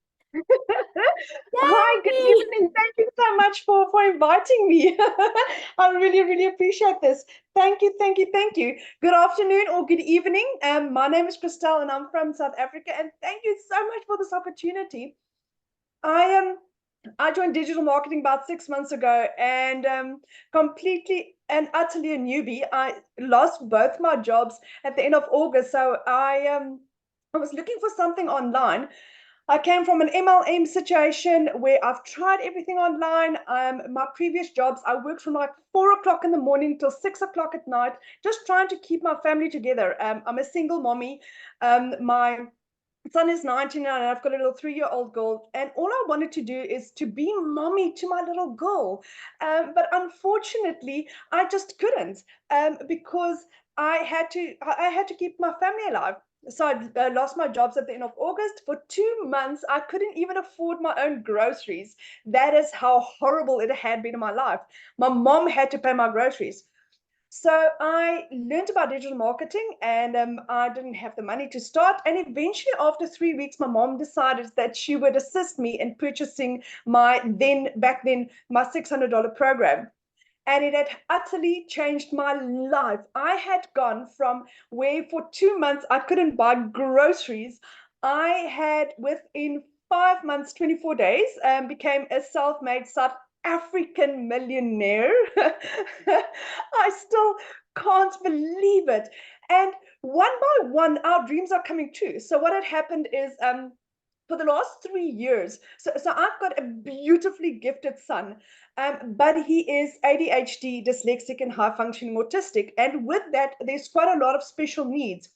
Hi, good Yay! evening. Thank you so much for inviting me. I really appreciate this. Thank you, thank you, thank you. Good afternoon or good evening. My name is Christelle and I'm from South Africa, and thank you so much for this opportunity. I joined digital marketing about 6 months ago, and completely and utterly a newbie. I lost both my jobs at the end of August, so I was looking for something online. I came from an MLM situation where I've tried everything online. My previous jobs, I worked from like 4 o'clock in the morning till 6 o'clock at night, just trying to keep my family together. I'm a single mommy. My son is 19 and I've got a little 3-year-old girl, and all I wanted to do is to be mommy to my little girl. But unfortunately, I just couldn't because I had to keep my family alive. So I lost my jobs at the end of August. For 2 months, I couldn't even afford my own groceries. That is how horrible it had been in my life. My mom had to pay my groceries. So I learned about digital marketing, and I didn't have the money to start. And eventually, after 3 weeks, my mom decided that she would assist me in purchasing my back then my $600 program. And it had utterly changed my life. I had gone from where for 2 months I couldn't buy groceries. I had, within 5 months, 24 days, became a self-made South African millionaire. I still can't believe it. And one by one, our dreams are coming true. So what had happened is, for the last 3 years, so I've got a beautifully gifted son, but he is ADHD, dyslexic, and high-functioning autistic. And with that, there's quite a lot of special needs.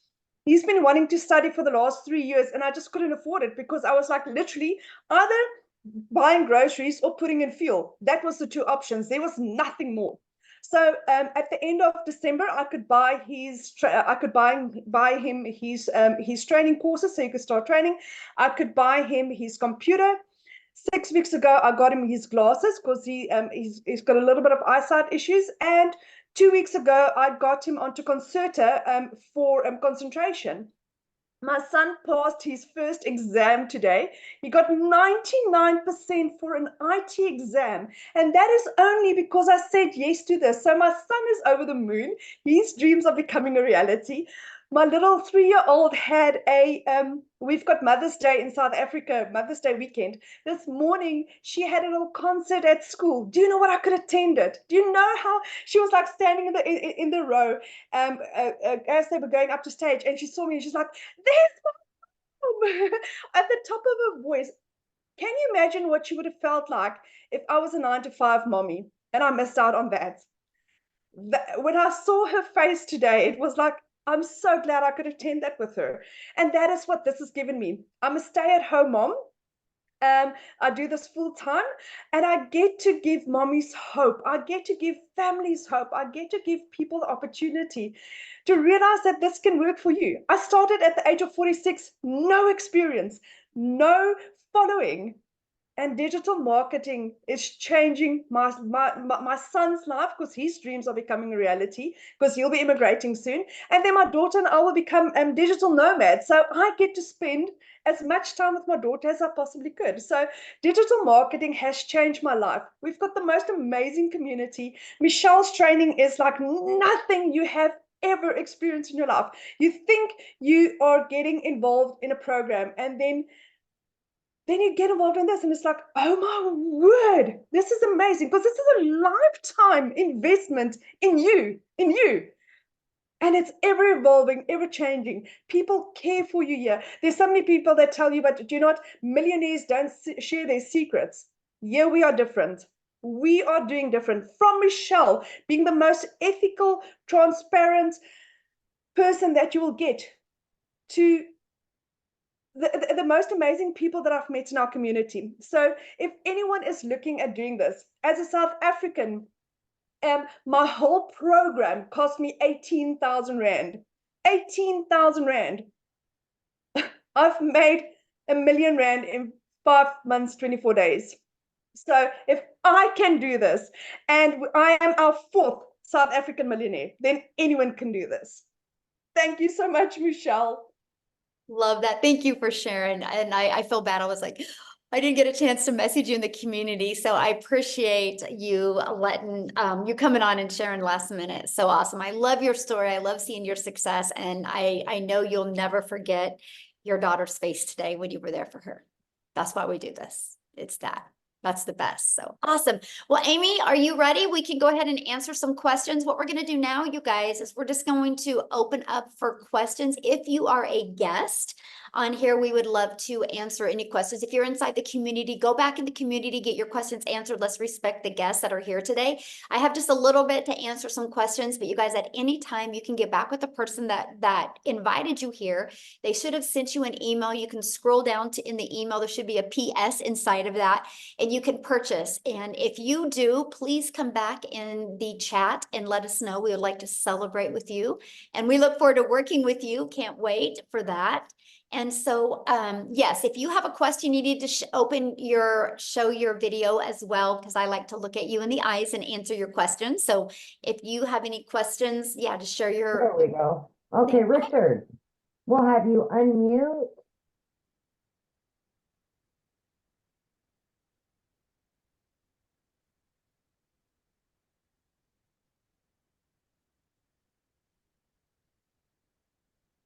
He's been wanting to study for the last 3 years, and I just couldn't afford it because I was like literally either buying groceries or putting in fuel. That was the 2 options. There was nothing more. So at the end of December, I could buy him his training courses, so he could start training. I could buy him his computer. 6 weeks ago, I got him his glasses because he's got a little bit of eyesight issues. And 2 weeks ago, I got him onto Concerta for concentration. My son passed his first exam today. He got 99% for an IT exam. And that is only because I said yes to this. So my son is over the moon. His dreams are becoming a reality. My little 3-year-old had we've got Mother's Day in South Africa, Mother's Day weekend. This morning, she had a little concert at school. Do you know what I could attend it? Do you know how she was like standing in the row as they were going up to stage, and she saw me and she's like, there's mom at the top of her voice. Can you imagine what she would have felt like if I was a 9-to-5 mommy and I missed out on that? when I saw her face today, it was like, I'm so glad I could attend that with her. And that is what this has given me. I'm a stay-at-home mom. I do this full time, and I get to give mommies hope. I get to give families hope. I get to give people the opportunity to realize that this can work for you. I started at the age of 46, no experience, no following. And digital marketing is changing my son's life, because his dreams are becoming a reality, because he'll be immigrating soon. And then my daughter and I will become digital nomads. So I get to spend as much time with my daughter as I possibly could. So digital marketing has changed my life. We've got the most amazing community. Michelle's training is like nothing you have ever experienced in your life. You think you are getting involved in a program, and then you get involved in this, and it's like, oh my word, this is amazing, because this is a lifetime investment in you. And it's ever evolving, ever changing. People care for you here. There's so many people that tell you, but do you know what? Millionaires don't share their secrets. Yeah, we are different. We are doing different. From Michelle, being the most ethical, transparent person that you will get, to the most amazing people that I've met in our community. So if anyone is looking at doing this, as a South African, my whole program cost me 18,000 Rand. 18,000 Rand. I've made R1 million in 5 months, 24 days. So if I can do this, and I am our 4th South African millionaire, then anyone can do this. Thank you so much, Michelle. Love that. Thank you for sharing. And I feel bad. I was like, I didn't get a chance to message you in the community. So I appreciate you letting you coming on and sharing last minute. So awesome. I love your story. I love seeing your success. And I know you'll never forget your daughter's face today when you were there for her. That's why we do this. It's that. That's the best. So awesome. Well, Amy, are you ready? We can go ahead and answer some questions. What we're going to do now, you guys, is we're just going to open up for questions. If you are a guest on here, we would love to answer any questions. If you're inside the community, go back in the community, get your questions answered. Let's respect the guests that are here today. I have just a little bit to answer some questions, but you guys, at any time, you can get back with the person that invited you here. They should have sent you an email. You can scroll down to in the email. There should be a PS inside of that, and you can purchase. And if you do, please come back in the chat and let us know. We would like to celebrate with you, and we look forward to working with you. Can't wait for that. And so, yes, if you have a question, you need to show your video as well, because I like to look at you in the eyes and answer your questions. So if you have any questions, yeah, just share your. There we go. Okay, Richard, we'll have you unmute.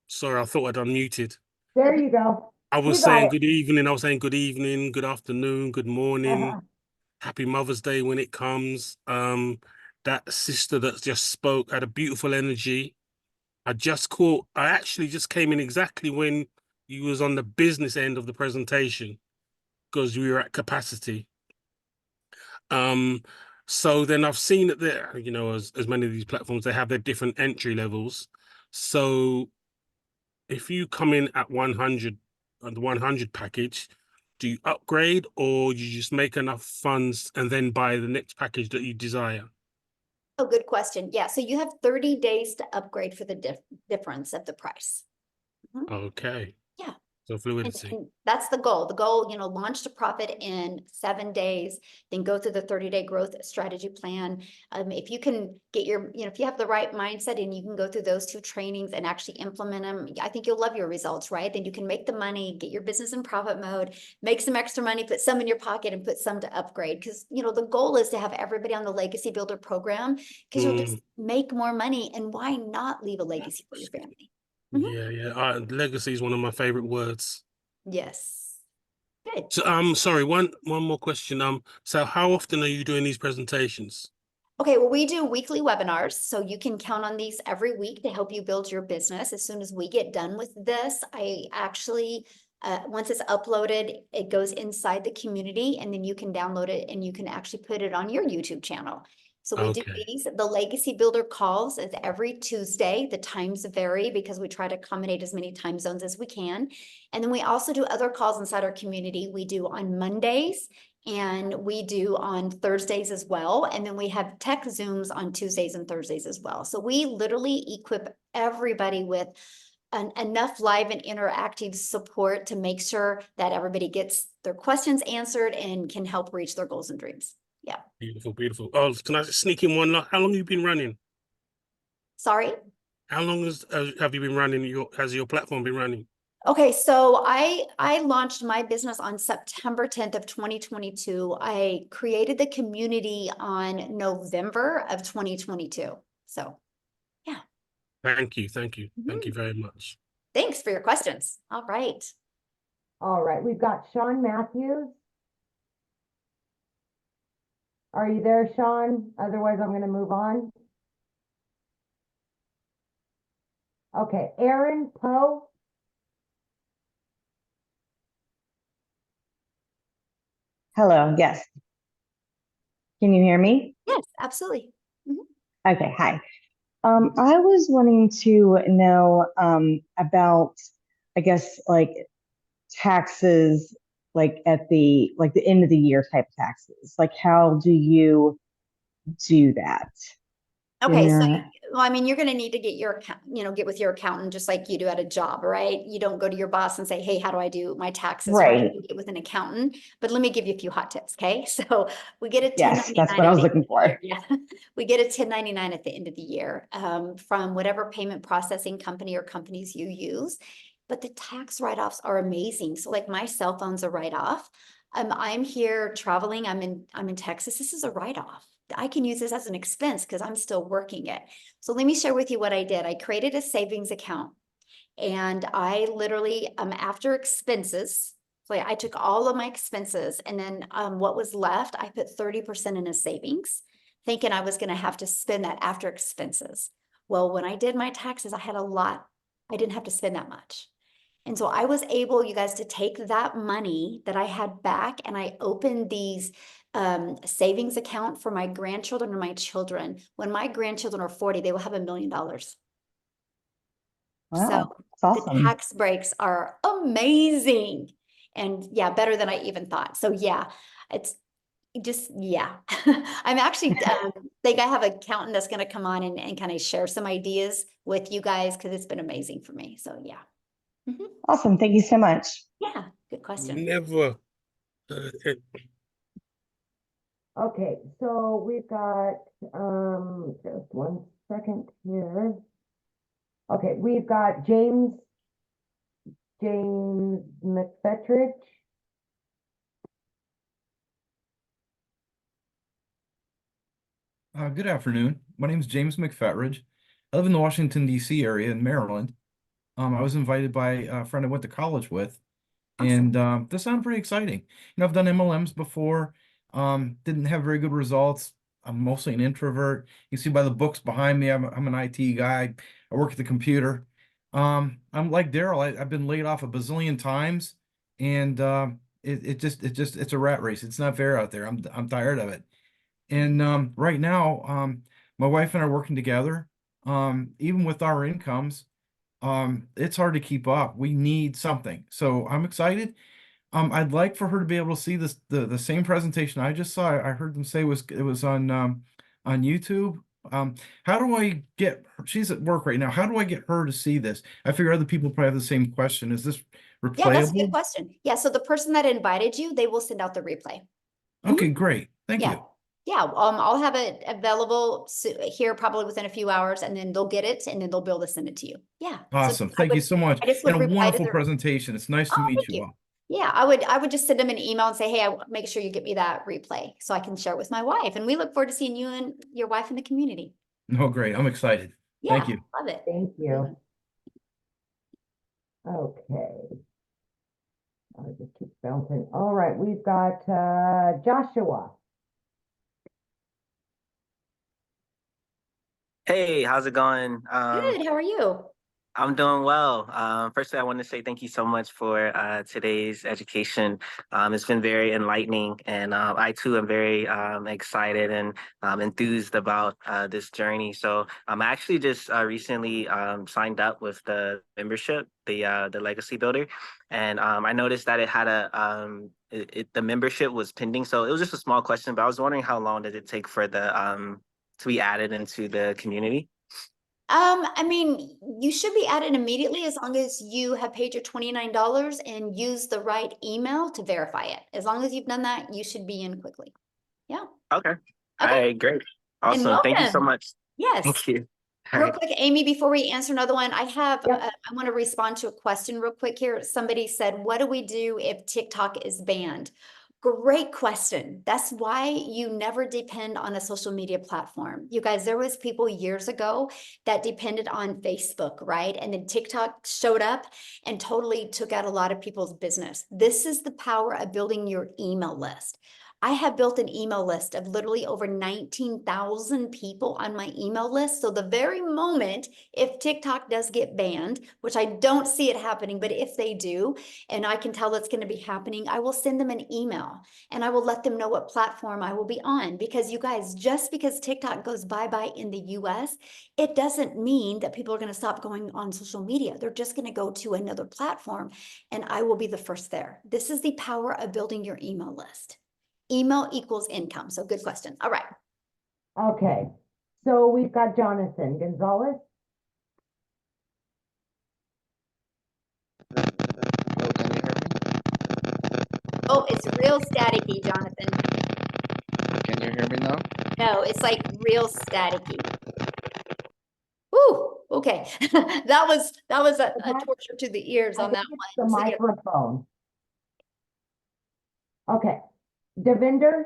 Sorry, I thought I'd unmuted. There you go. I was You got saying it. good evening. I was saying good evening, good afternoon, good morning. Happy Mother's Day when it comes. That sister that just spoke had a beautiful energy. I actually just came in exactly when you was on the business end of the presentation, because we were at capacity. So then I've seen that there, as many of these platforms, they have their different entry levels. So if you come in at 100 on the 100 package, do you upgrade, or you just make enough funds and then buy the next package that you desire? Oh, good question. Yeah, so you have 30 days to upgrade for the difference of the price. Okay. Yeah. So fluidity. And that's the goal. The goal, launch to profit in 7 days, then go through the 30-day growth strategy plan. If you can get if you have the right mindset and you can go through those 2 trainings and actually implement them, I think you'll love your results, right? Then you can make the money, get your business in profit mode, make some extra money, put some in your pocket and put some to upgrade. Because, the goal is to have everybody on the Legacy Builder program, because you'll just make more money. And why not leave a legacy for your family? Yeah. Legacy is one of my favorite words. Yes. Good. So, sorry, one more question. So how often are you doing these presentations? Okay, well, we do weekly webinars, so you can count on these every week to help you build your business. As soon as we get done with this, I actually, once it's uploaded, it goes inside the community, and then you can download it and you can actually put it on your YouTube channel. So we do Okay. these. The Legacy Builder calls is every Tuesday. The times vary because we try to accommodate as many time zones as we can. And then we also do other calls inside our community. We do on Mondays and we do on Thursdays as well. And then we have tech Zooms on Tuesdays and Thursdays as well. So we literally equip everybody with enough live and interactive support to make sure that everybody gets their questions answered and can help reach their goals and dreams. Yeah. Beautiful, beautiful. Oh, can I sneak in one? How long have you been running? Sorry. How long have you been running has your platform been running? Okay, so I launched my business on September 10th of 2022. I created the community on November of 2022. So yeah. Thank you, thank you, thank you very much. Thanks for your questions. All right. All right, we've got Sean Matthews. Are you there, Sean? Otherwise, I'm going to move on. Okay, Aaron Poe. Hello, yes. Can you hear me? Yes, absolutely. Okay, hi. I was wanting to know about, I guess, like taxes, like at the end of the year type taxes. Like, how do you do that? Okay, so Yeah. well, I mean, you're going to need to get your account, get with your accountant just like you do at a job, right? You don't go to your boss and say, "Hey, how do I do my taxes?" Right? Right. You get with an accountant. But let me give you a few hot tips, okay? So we get a Yes, that's 1099 what I at was the end looking of the year. for. Yeah, we get a 1099 at the end of the year from whatever payment processing company or companies you use. But the tax write-offs are amazing. So like my cell phone's a write-off. I'm here traveling. I'm in Texas. This is a write-off. I can use this as an expense because I'm still working it. So let me share with you what I did. I created a savings account and I literally, after expenses, so I took all of my expenses and then what was left, I put 30% in a savings, thinking I was going to have to spend that after expenses. Well, when I did my taxes, I had a lot. I didn't have to spend that much. And so I was able, you guys, to take that money that I had back and I opened these savings account for my grandchildren and my children. When my grandchildren are 40, they will have $1 million. So Wow, that's the awesome. tax breaks are amazing. And yeah, better than I even thought. So yeah, it's just, yeah. I'm actually think I have an accountant that's going to come on and kind of share some ideas with you guys because it's been amazing for me. So yeah. Awesome. Thank you so much. Yeah, good question. Never. Okay, so we've got just one second here. Okay, we've got James McFetridge. Good afternoon. My name is James McFetridge. I live in the Washington, D.C. area in Maryland. I was invited by a friend I went to college with, and this sounded pretty exciting. I've done MLMs before, didn't have very good results. I'm mostly an introvert. You see by the books behind me, I'm an IT guy. I work at the computer. I'm like Daryl. I've been laid off a bazillion times, and it's a rat race. It's not fair out there. I'm tired of it. And right now, my wife and I are working together. Even with our incomes, it's hard to keep up. We need something. So I'm excited. I'd like for her to be able to see the same presentation I just saw. I heard them say it was on YouTube. How do I get her? She's at work right now. How do I get her to see this? I figure other people probably have the same question. Is this Yeah, that's a good replayable? question. Yeah, so the person that invited you, they will send out the replay. Okay, great. Thank Yeah. you. Yeah, I'll have it available here probably within a few hours and then they'll get it and then they'll be able to send it to you. Yeah. So Awesome. Thank you so much. I just And would a reply to wonderful their, presentation. It's nice to oh, meet thank you you. all. Yeah, I would just send them an email and say, hey, make sure you get me that replay so I can share it with my wife. And we look forward to seeing you and your wife in the community. No, great. I'm excited. Yeah, Thank you. love it. Thank you. Okay. I just keep bouncing. All right, we've got Joshua. Hey, how's it going? Good, how are you? I'm doing well. Firstly, I want to say thank you so much for today's education. It's been very enlightening, and I too am very excited and enthused about this journey. So I actually just recently signed up with the membership, the Legacy Builder, and I noticed that it had the membership was pending. So it was just a small question, but I was wondering how long did it take for the to be added into the community? I mean, you should be added immediately as long as you have paid your $29 and use the right email to verify it. As long as you've done that, you should be in quickly. Yeah. Okay. All Okay. right, great. And Awesome. Thank you so welcome. much. Yes. Thank you. All Real right. quick, Amy, before we answer another one, I have, Yep. I want to respond to a question real quick here. Somebody said, what do we do if TikTok is banned? Great question. That's why you never depend on a social media platform. You guys, there was people years ago that depended on Facebook, right? And then TikTok showed up and totally took out a lot of people's business. This is the power of building your email list. I have built an email list of literally over 19,000 people on my email list. So the very moment, if TikTok does get banned, which I don't see it happening, but if they do, and I can tell it's going to be happening, I will send them an email and I will let them know what platform I will be on. Because you guys, just because TikTok goes bye-bye in the US, it doesn't mean that people are going to stop going on social media. They're just going to go to another platform and I will be the first there. This is the power of building your email list. Email equals income. So good question. All right. Okay, so we've got Jonathan Gonzalez. Hello, can you hear me? Oh, it's real staticky, Jonathan. Can you hear me now? No, it's like real staticky. Ooh, okay. That was a torture to the ears I on that think it's one. the So, yeah. microphone. Okay, Devinder,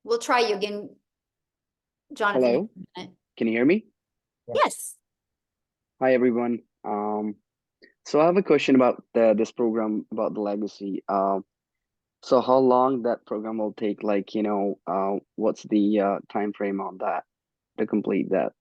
We'll try you again, Jonathan. Hello, can you hear me? Yes. Hi, everyone. So I have a question about this program about the legacy. So how long that program will take? Like, what's the time frame on that to complete that?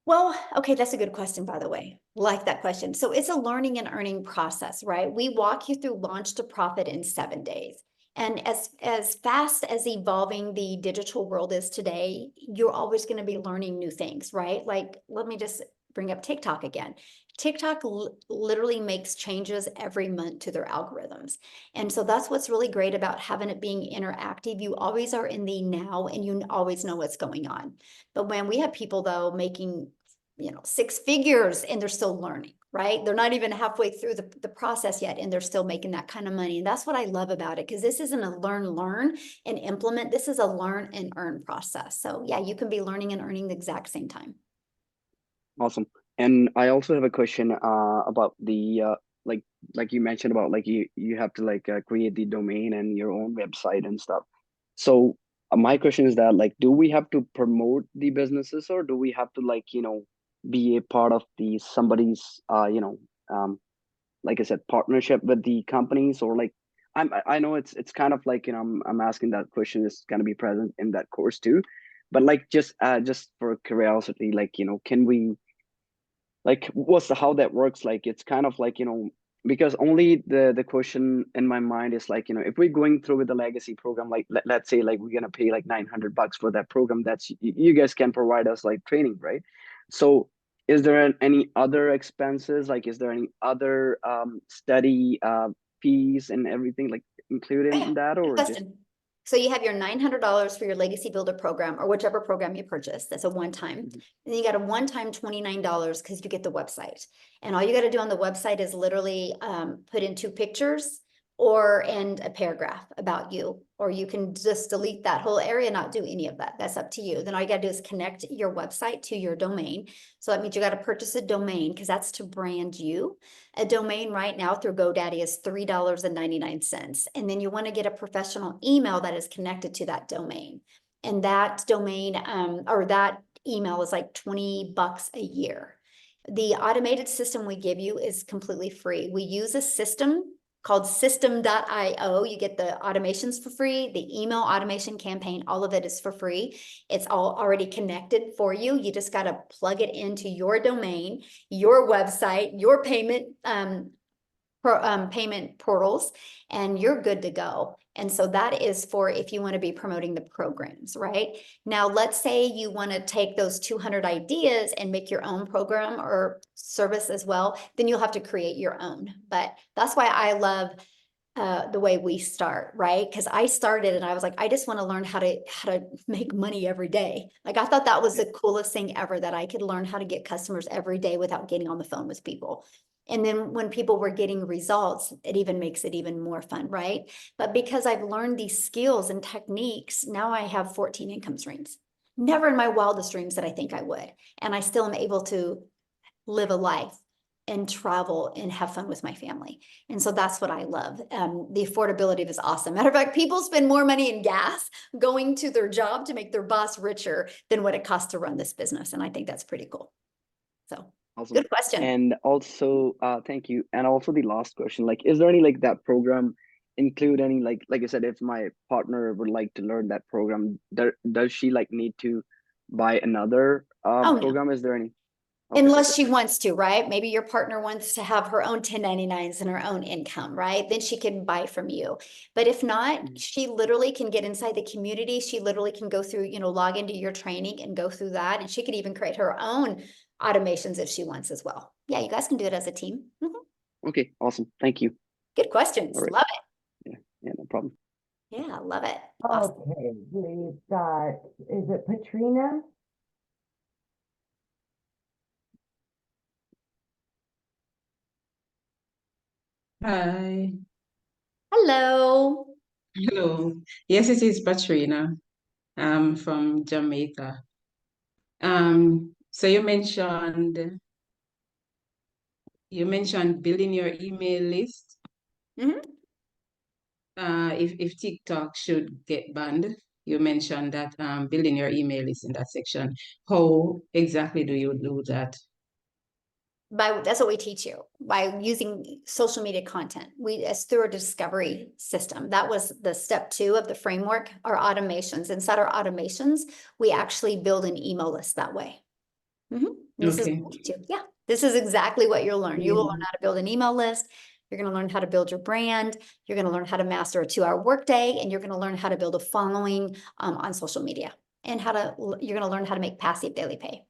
Well, okay, that's a good question, by the way. Like that question. So it's a learning and earning process, right? We walk you through launch to profit in 7 days. And as fast as evolving the digital world is today, you're always going to be learning new things, right? Like, let me just bring up TikTok again. TikTok literally makes changes every month to their algorithms. And so that's what's really great about having it being interactive. You always are in the now and you always know what's going on. But when we have people though making, 6 figures and they're still learning, right? They're not even halfway through the process yet and they're still making that kind of money. And that's what I love about it, because this isn't a learn and implement. This is a learn and earn process. So yeah, you can be learning and earning the exact same time. Awesome. And I also have a question about the like you mentioned about like you have to like create the domain and your own website and stuff. So my question is that like do we have to promote the businesses or do we have to like be a part of the somebody's like I said partnership with the companies or like I know it's kind of like I'm asking that question is going to be present in that course too, but like just for curiosity like can we like what's how that works like it's kind of like because only the question in my mind is like if we're going through with the legacy program like let's say like we're gonna pay like $900 for that program that's you guys can provide us like training, right? So is there any other expenses, like is there any other study fees and everything like included in that Good or just question. So you have your $900 for your Legacy Builder program or whichever program you purchase. That's a one-time. And then you got a one-time $29 because you get the website. And all you got to do on the website is literally put in 2 pictures and a paragraph about you, or you can just delete that whole area, not do any of that. That's up to you. Then all you got to do is connect your website to your domain. So that means you got to purchase a domain because that's to brand you. A domain right now through GoDaddy is $3.99. And then you want to get a professional email that is connected to that domain. And that domain or that email is like $20 a year. The automated system we give you is completely free. We use a system called system.io. You get the automations for free, the email automation campaign, all of it is for free. It's all already connected for you. You just got to plug it into your domain, your website, your payment payment portals, and you're good to go. And so that is for if you want to be promoting the programs, right? Now, let's say you want to take those 200 ideas and make your own program or service as well, then you'll have to create your own. But that's why I love the way we start, right? Because I started and I was like, I just want to learn how to make money every day. Like I thought that was the coolest thing ever, that I could learn how to get customers every day without getting on the phone with people. And then when people were getting results, it even makes it even more fun, right? But because I've learned these skills and techniques, now I have 14 income streams. Never in my wildest dreams that I think I would. And I still am able to live a life and travel and have fun with my family. And so that's what I love. The affordability is awesome. Matter of fact, people spend more money in gas going to their job to make their boss richer than what it costs to run this business. And I think that's pretty cool. So Awesome. good question. And also, thank you. And also the last question, like, is there any like that program include any like I said, if my partner would like to learn that program, does she like need to buy another no. program? Is there any? Okay. Unless she wants to, right? Maybe your partner wants to have her own 1099s and her own income, right? Then she can buy from you. But if not, she literally can get inside the community. She literally can go through, log into your training and go through that. And she could even create her own automations if she wants as well. Yeah, you guys can do it as a team. Okay, awesome. Thank you. Good questions. All right. Love it. Yeah, no problem. Yeah, love it. Awesome. Okay, we've got, is it Patrina? Hi. Hello. Hello. Yes, it is Patrina. From Jamaica. So you mentioned building your email list. If TikTok should get banned, you mentioned that building your email list in that section. How exactly do you do that? That's what we teach you, by using social media content. It's through a discovery system. That was the step 2 of the framework, our automations. Inside our automations, we actually build an email list that way. This is what we teach you. Yeah, this is exactly what you'll learn. You will learn how to build an email list. You're going to learn how to build your brand. You're going to learn how to master a 2-hour workday, and you're going to learn how to build a following on social media, and you're going to learn how to make passive daily pay.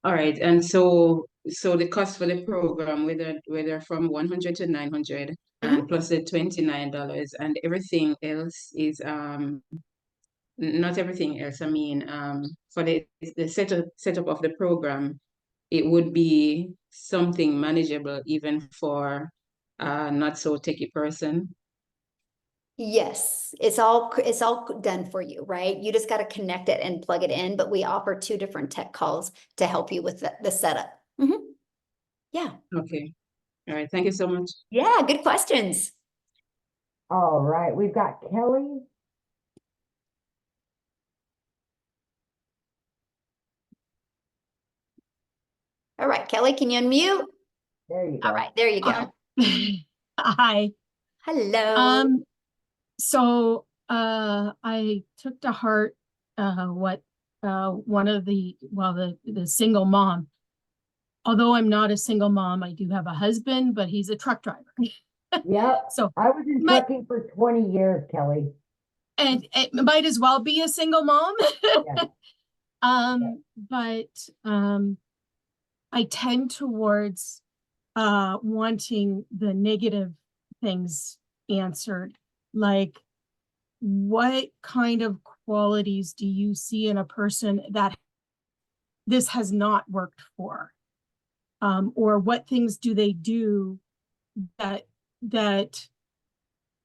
All right, and so the cost for the program, whether from 100 to 900, and plus the $29, and everything else is not everything else. I mean, for the setup of the program, it would be something manageable even for not so techie person. Yes, it's all done for you, right? You just got to connect it and plug it in, but we offer 2 different tech calls to help you with the setup. Yeah. Okay. All right. Thank you so much. Yeah, good questions. All right, we've got Kelly. All right, Kelly, can you unmute? There you go. All right, there you go. Hi. Hello. So I took to heart what one of the single mom. Although I'm not a single mom, I do have a husband, but he's a truck driver. Yep. So I was in trucking for 20 years, Kelly. And it might as well be a single mom. But I tend towards wanting the negative things answered, like what kind of qualities do you see in a person that this has not worked for, or what things do they do that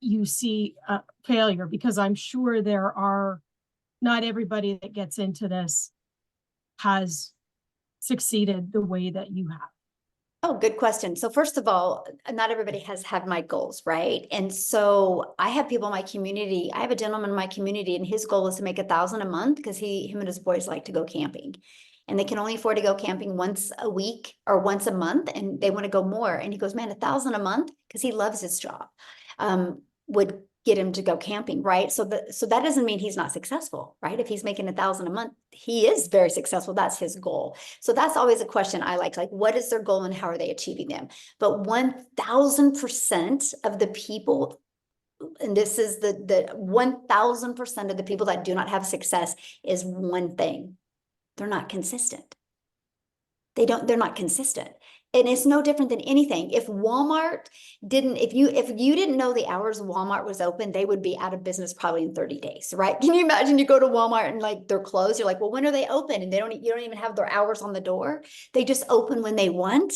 you see failure? Because I'm sure there are, not everybody that gets into this has succeeded the way that you have. Oh, good question. So first of all, not everybody has had my goals, right? And so I have people in my community. I have a gentleman in my community, and his goal is to make $1,000 a month because him and his boys like to go camping. and they can only afford to go camping once a week or once a month, and they want to go more. And he goes, man, $1,000 a month, because he loves his job, would get him to go camping, right? So that doesn't mean he's not successful, right? If he's making $1,000 a month, he is very successful. That's his goal. So that's always a question I like what is their goal and how are they achieving them? But 1000% of the people, and this is the 1000% of the people that do not have success, is one thing: they're not consistent. They're not consistent. And it's no different than anything. If Walmart didn't, if you didn't know the hours Walmart was open, they would be out of business probably in 30 days, right? Can you imagine you go to Walmart and like they're closed? You're like, well, when are they open? And you don't even have their hours on the door. They just open when they want.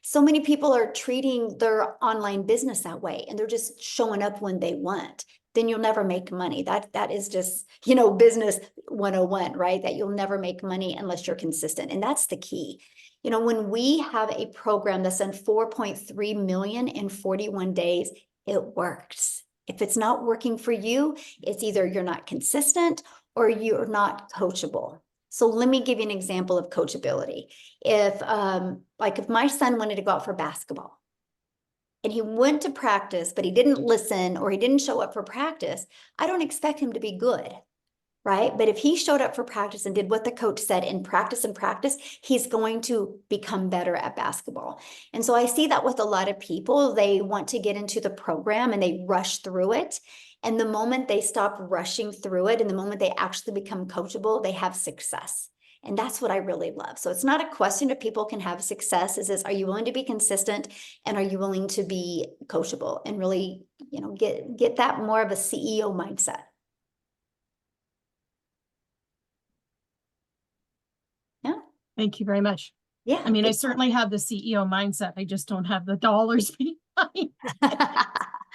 So many people are treating their online business that way, and they're just showing up when they want. Then you'll never make money. That is just, business 101, right? That you'll never make money unless you're consistent. And that's the key. When we have a program that's done 4.3 million in 41 days, it works. If it's not working for you, it's either you're not consistent or you're not coachable. So let me give you an example of coachability. If my son wanted to go out for basketball and he went to practice, but he didn't listen or he didn't show up for practice, I don't expect him to be good, right? But if he showed up for practice and did what the coach said and practice, he's going to become better at basketball. And so I see that with a lot of people. They want to get into the program and they rush through it. And the moment they stop rushing through it and the moment they actually become coachable, they have success. And that's what I really love. So it's not a question if people can have success. Is are you willing to be consistent, and are you willing to be coachable and really, get that more of a CEO mindset? Yeah. Thank you very much. Yeah. I mean, I certainly have the CEO mindset. I just don't have the dollars behind.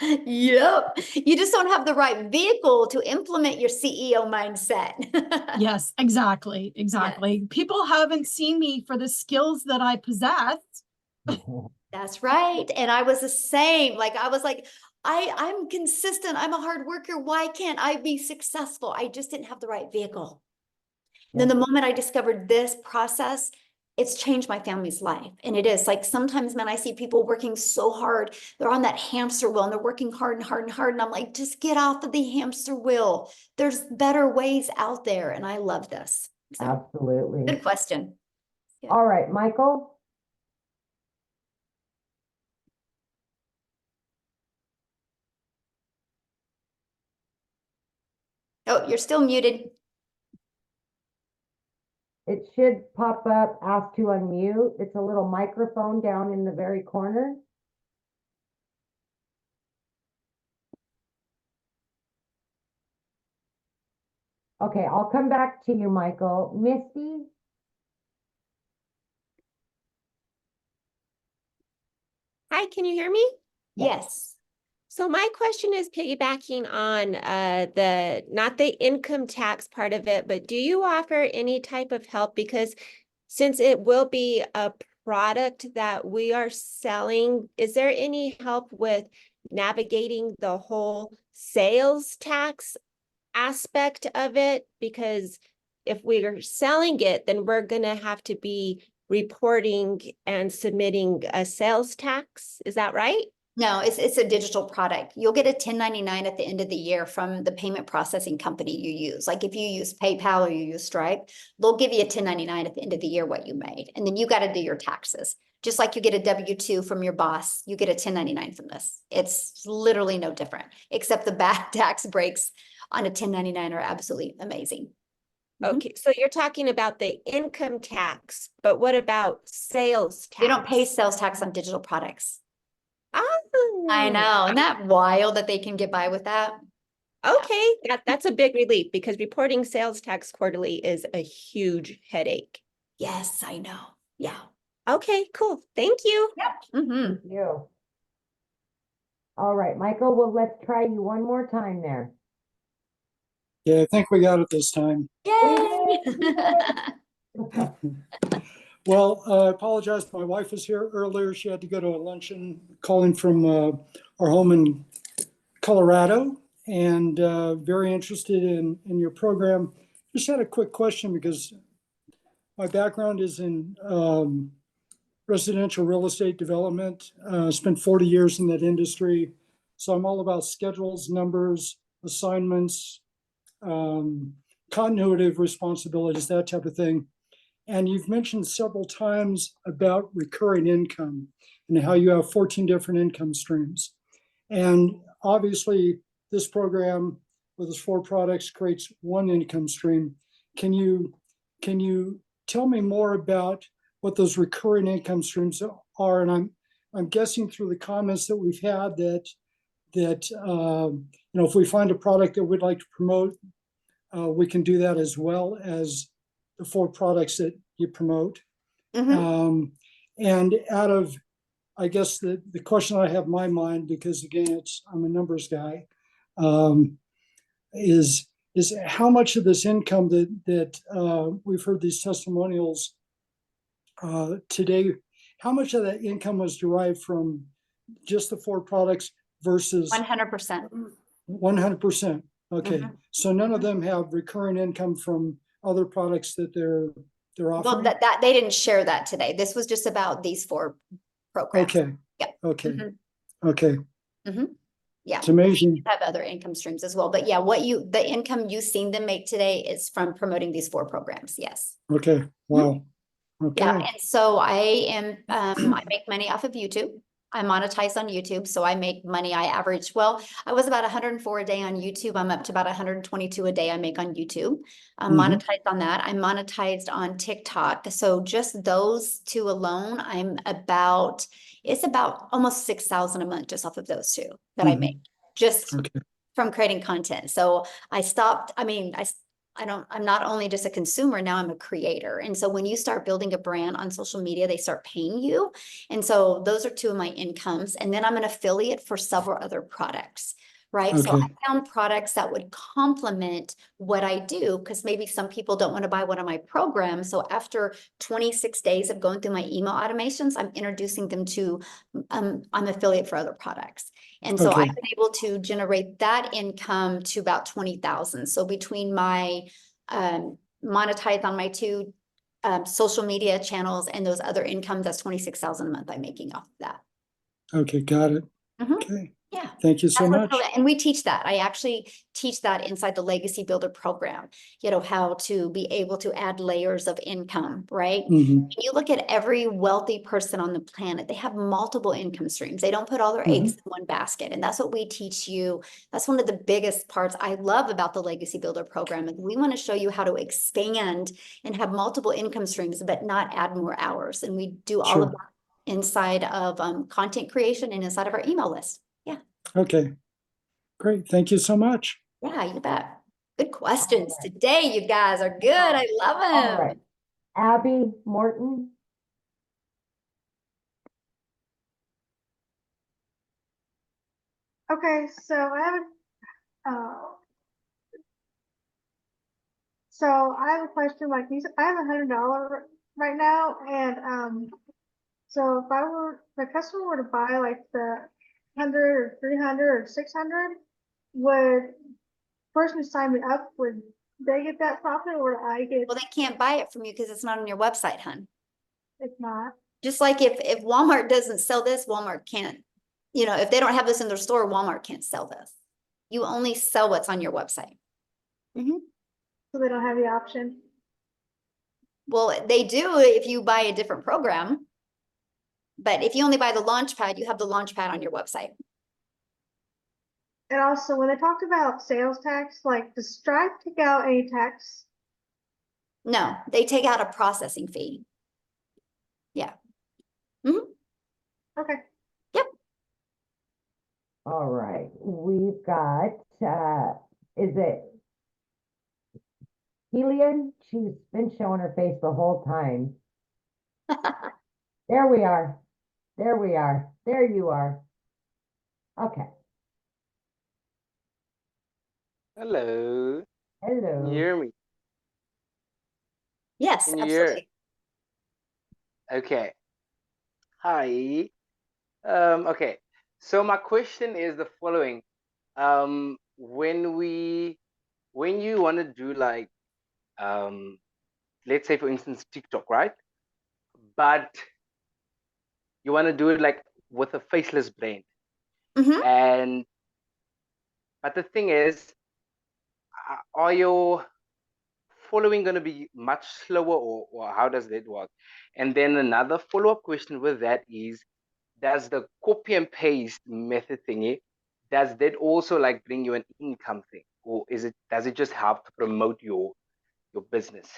Yep. You just don't have the right vehicle to implement your CEO mindset. Yes, exactly. Exactly. People haven't seen me for the skills that I possess. That's right. And I was the same. I was like, I'm consistent. I'm a hard worker. Why can't I be successful? I just didn't have the right vehicle. Then the moment I discovered this process, it's changed my family's life. And it is sometimes, man, I see people working so hard. They're on that hamster wheel and they're working hard and hard and hard. And I'm like, just get off of the hamster wheel. There's better ways out there. And I love this. So, Absolutely. good question. Yeah. All right, Michael. Oh, you're still muted. It should pop up, ask to unmute. It's a little microphone down in the very corner. Okay, I'll come back to you, Michael. Misty? Hi, can you hear me? Yes. So my question is piggybacking on not the income tax part of it, but do you offer any type of help? Because since it will be a product that we are selling, is there any help with navigating the whole sales tax aspect of it? Because if we are selling it, then we're going to have to be reporting and submitting a sales tax. Is that right? No, it's a digital product. You'll get a 1099 at the end of the year from the payment processing company you use. Like if you use PayPal or you use Stripe, they'll give you a 1099 at the end of the year what you made. And then you got to do your taxes. Just like you get a W-2 from your boss, you get a 1099 from this. It's literally no different, except the back tax breaks on a 1099 are absolutely amazing. Okay, so you're talking about the income tax, but what about sales tax? You don't pay sales tax on digital products. Oh, I know. Isn't that wild that they can get by with that? Okay, that's a big relief because reporting sales tax quarterly is a huge headache. Yes, I know. Yeah. Okay, cool. Thank you. Yep. Thank you. All right, Michael, well, let's try you one more time there. Yeah, I think we got it this time. Yay! Well, I apologize. My wife was here earlier. She had to go to a luncheon, calling from our home in Colorado, and very interested in your program. Just had a quick question because my background is in residential real estate development. Spent 40 years in that industry. So I'm all about schedules, numbers, assignments, continuity of responsibilities, that type of thing. And you've mentioned several times about recurring income and how you have 14 different income streams. And obviously, this program with its 4 products creates one income stream. Can you tell me more about what those recurring income streams are? And I'm guessing through the comments that we've had that if we find a product that we'd like to promote, we can do that as well as the 4 products that you promote. And out of, I guess the question I have in my mind, because again, I'm a numbers guy, is how much of this income that we've heard these testimonials today, how much of that income was derived from just the 4 products versus 100%. 100%? Okay, so none of them have recurring income from other products that they're offering? Well, that they didn't share that today. This was just about these 4 programs. Okay. Yeah. Okay. Okay. Yeah. It's amazing. Have other income streams as well. But yeah, the income you've seen them make today is from promoting these 4 programs. Yes. Okay. Wow. Okay. Yeah. And so I make money off of YouTube. I monetize on YouTube. So I make money. I was about 104 a day on YouTube. I'm up to about 122 a day I make on YouTube. I'm monetized on that. I'm monetized on TikTok. So just those 2 alone, it's about almost 6,000 a month just off of those 2 that I make just from creating content. So I stopped. I'm not only just a consumer, now I'm a creator. And so when you start building a brand on social media, they start paying you. And so those are 2 of my incomes. And then I'm an affiliate for several other products, right? So I found products that would complement what I do, because maybe some people don't want to buy one of my programs. So after 26 days of going through my email automations, I'm introducing them to, I'm affiliate for other products. And so I've been able to generate that income to about 20,000. So between my monetize on my 2 social media channels and those other incomes, that's 26,000 a month I'm making off of that. Okay, got it. Okay. Yeah. Thank you so much. And we teach that. I actually teach that inside the Legacy Builder program, how to be able to add layers of income, right? You look at every wealthy person on the planet, they have multiple income streams. They don't put all their eggs in one basket. And that's what we teach you. That's one of the biggest parts I love about the Legacy Builder program. And we want to show you how to expand and have multiple income streams, but not add more hours. And we do all of that inside of content creation and inside of our email list. Yeah. Okay. Great. Thank you so much. Yeah, you bet. Good questions today. You guys are good. I love them. All right. Abby Morton. Okay, so I have a question. Like I have $100 right now, and so if the customer were to buy like the 100 or 300 or 600, would person who signed me up, would they get that profit, or would I get? Well, they can't buy it from you because it's not on your website, hun. It's not. Just like if Walmart doesn't sell this, Walmart can't, if they don't have this in their store, Walmart can't sell this. You only sell what's on your website. So they don't have the option. Well, they do if you buy a different program. But if you only buy the Launchpad, you have the Launchpad on your website. And also, when they talked about sales tax, like, does Stripe take out any tax? No, they take out a processing fee. Yeah. Okay. Yep. All right. We've got, is it Helian? She's been showing her face the whole time. There we are. There we are. There you are. Okay. Hello. Hello. Can you hear me? Yes, Can you hear absolutely. it? Okay. Hi. Okay. So my question is the following. When you want to do like let's say for instance, TikTok, right? But you want to do it like with a faceless brand. Mhm. And but the thing is, are your following going to be much slower, or how does that work? And then another follow-up question with that is, does the copy and paste method thingy, does that also like bring you an income thing, or does it just help to promote your business?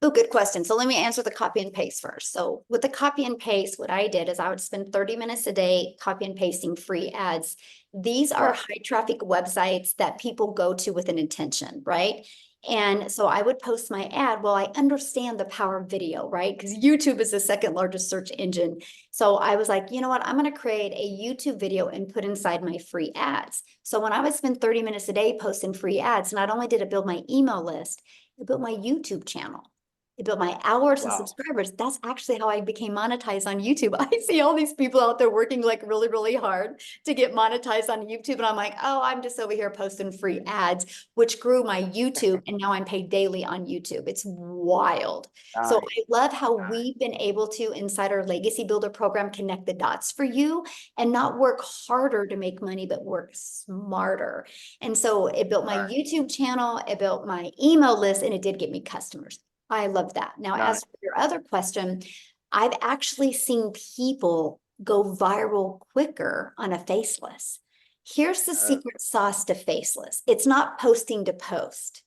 Oh, good question. So let me answer the copy and paste first. So with the copy and paste, what I did is I would spend 30 minutes a day copy and pasting free ads. These are Right. high traffic websites that people go to with an intention, right? And so I would post my ad. Well, I understand the power of video, right? Because YouTube is the second largest search engine. So I was like, you know what? I'm going to create a YouTube video and put inside my free ads. So when I would spend 30 minutes a day posting free ads, not only did it build my email list, it built my YouTube channel. It built my hours and Wow. subscribers. That's actually how I became monetized on YouTube. I see all these people out there working like really, really hard to get monetized on YouTube. And I'm like, oh, I'm just over here posting free ads, which grew my YouTube. And now I'm paid daily on YouTube. It's wild. So Nice. I love how Nice. we've been able to, inside our Legacy Builder program, connect the dots for you and not work harder to make money, but work smarter. And so it built my Right. YouTube channel, it built my email list, and it did get me customers. I love that. Now, Nice. as for your other question, I've actually seen people go viral quicker on a faceless. Here's the secret sauce to faceless. It's not posting to post.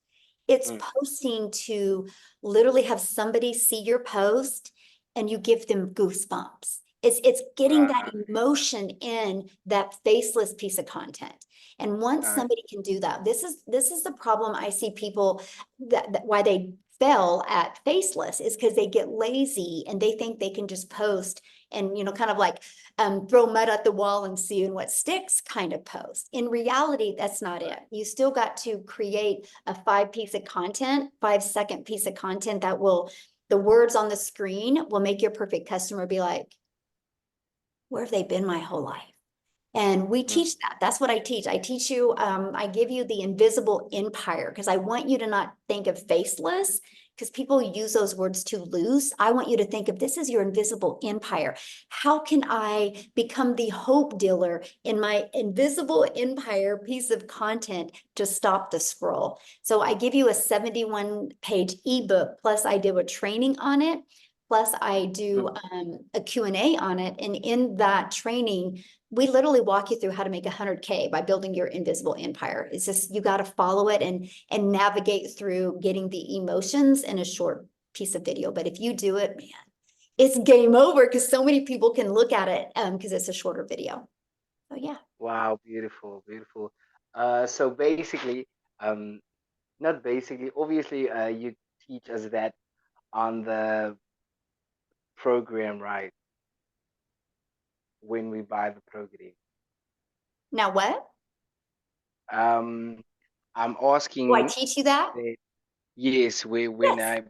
It's posting to literally have somebody see your post and you give them goosebumps. It's getting that emotion in that faceless piece of content. And once Nice. somebody can do that, this is the problem I see people that why they fail at faceless is because they get lazy and they think they can just post and, you know, kind of like throw mud at the wall and see what sticks kind of post. In reality, that's not it. You still got to create a 5-second piece of content that will, the words on the screen will make your perfect customer be like, where have they been my whole life? And we teach that. That's what I teach. I teach you, I give you the invisible empire because I want you to not think of faceless because people use those words too loose. I want you to think of this as your invisible empire. How can I become the hope dealer in my invisible empire piece of content to stop the scroll? So I give you a 71-page ebook, plus I do a training on it. Plus I do a Q&A on it. And in that training, we literally walk you through how to make 100K by building your invisible empire. It's just, you got to follow it and navigate through getting the emotions in a short piece of video. But if you do it, man, it's game over because so many people can look at it because it's a shorter video. So yeah. Wow, beautiful, beautiful. So basically, not basically, obviously, you teach us that on the program, right? When we buy the program. Now what? I'm Do I asking teach you that? that, yes, when Yes.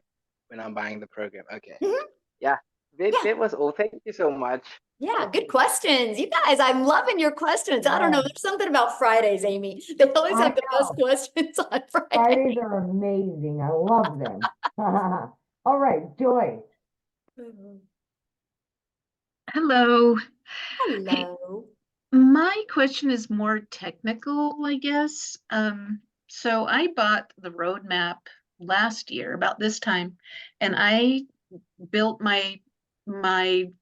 I'm buying the program. Okay. Mhm. Yeah, Yeah. that was all. Thank you so much. Yeah, good questions. You guys, I'm loving your questions. I don't know, there's something about Fridays, Amy. They always I have the best know. questions on Friday. Fridays are amazing. I love them. All right, Joy. Hello. Hey, Hello. my question is more technical, I guess. So I bought the roadmap last year about this time, and I built my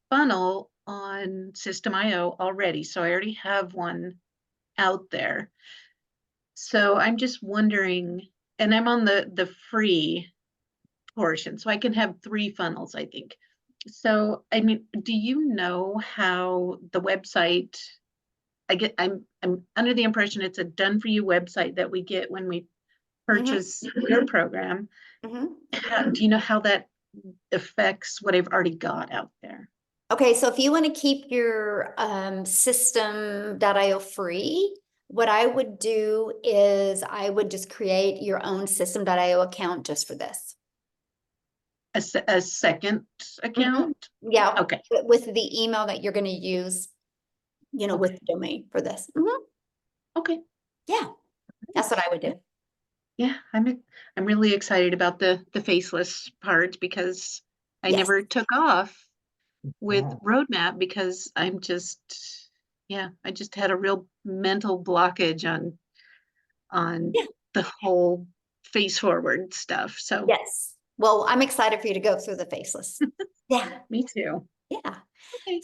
funnel on System.io already. So I already have one out there. So I'm just wondering, and I'm on the free portion, so I can have 3 funnels, I think. So, I mean, do you know how the website, I'm under the impression it's a done for you website that we get when we purchase your program. Do you know how that affects what I've already got out there? Okay, so if you want to keep your system.io free, what I would do is I would just create your own system.io account just for this. A second account? Yeah. Okay. With the email that you're going to use, you know, with the domain for this. Okay. Yeah, that's what I would do. yeah, I'm really excited about the faceless part because I Yes. never took off with Yeah. roadmap because I just had a real mental blockage on Yeah. the whole face forward stuff. So Yes. Well, I'm excited for you to go through the faceless. Yeah. me too. Yeah. Okay.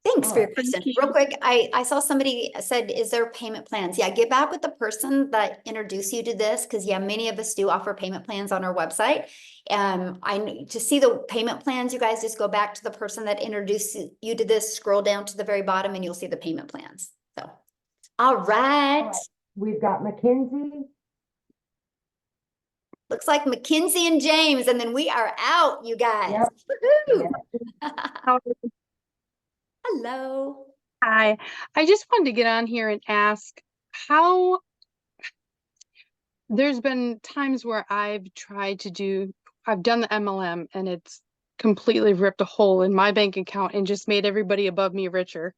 Thanks All for your right. question. Thank Real you. quick, I saw somebody said, is there payment plans? Yeah, get back with the person that introduced you to this, because yeah, many of us do offer payment plans on our website. To see the payment plans, you guys just go back to the person that introduced you to this, scroll down to the very bottom, and you'll see the payment plans. So, all right. All right. We've got Mackenzie. Looks like Mackenzie and James, and then we are out, you guys. Yep. Woohoo! How- Hello. Hi, I just wanted to get on here and ask how there's been times where I've done the MLM and it's completely ripped a hole in my bank account and just made everybody above me richer.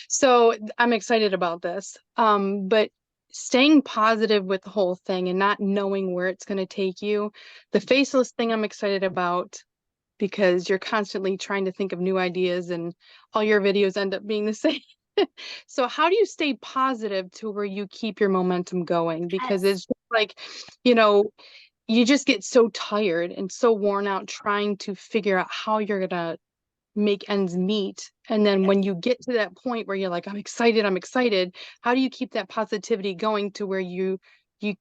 So I'm excited about this. But staying positive with the whole thing and not knowing where it's going to take you, the faceless thing I'm excited about because you're constantly trying to think of new ideas and all your videos end up being the same. So how do you stay positive to where you keep your momentum going? Because Yes. it's just like, you know, you just get so tired and so worn out trying to figure out how you're gonna make ends meet. And then when you get to that point where you're like, I'm excited, how do you keep that positivity going to where you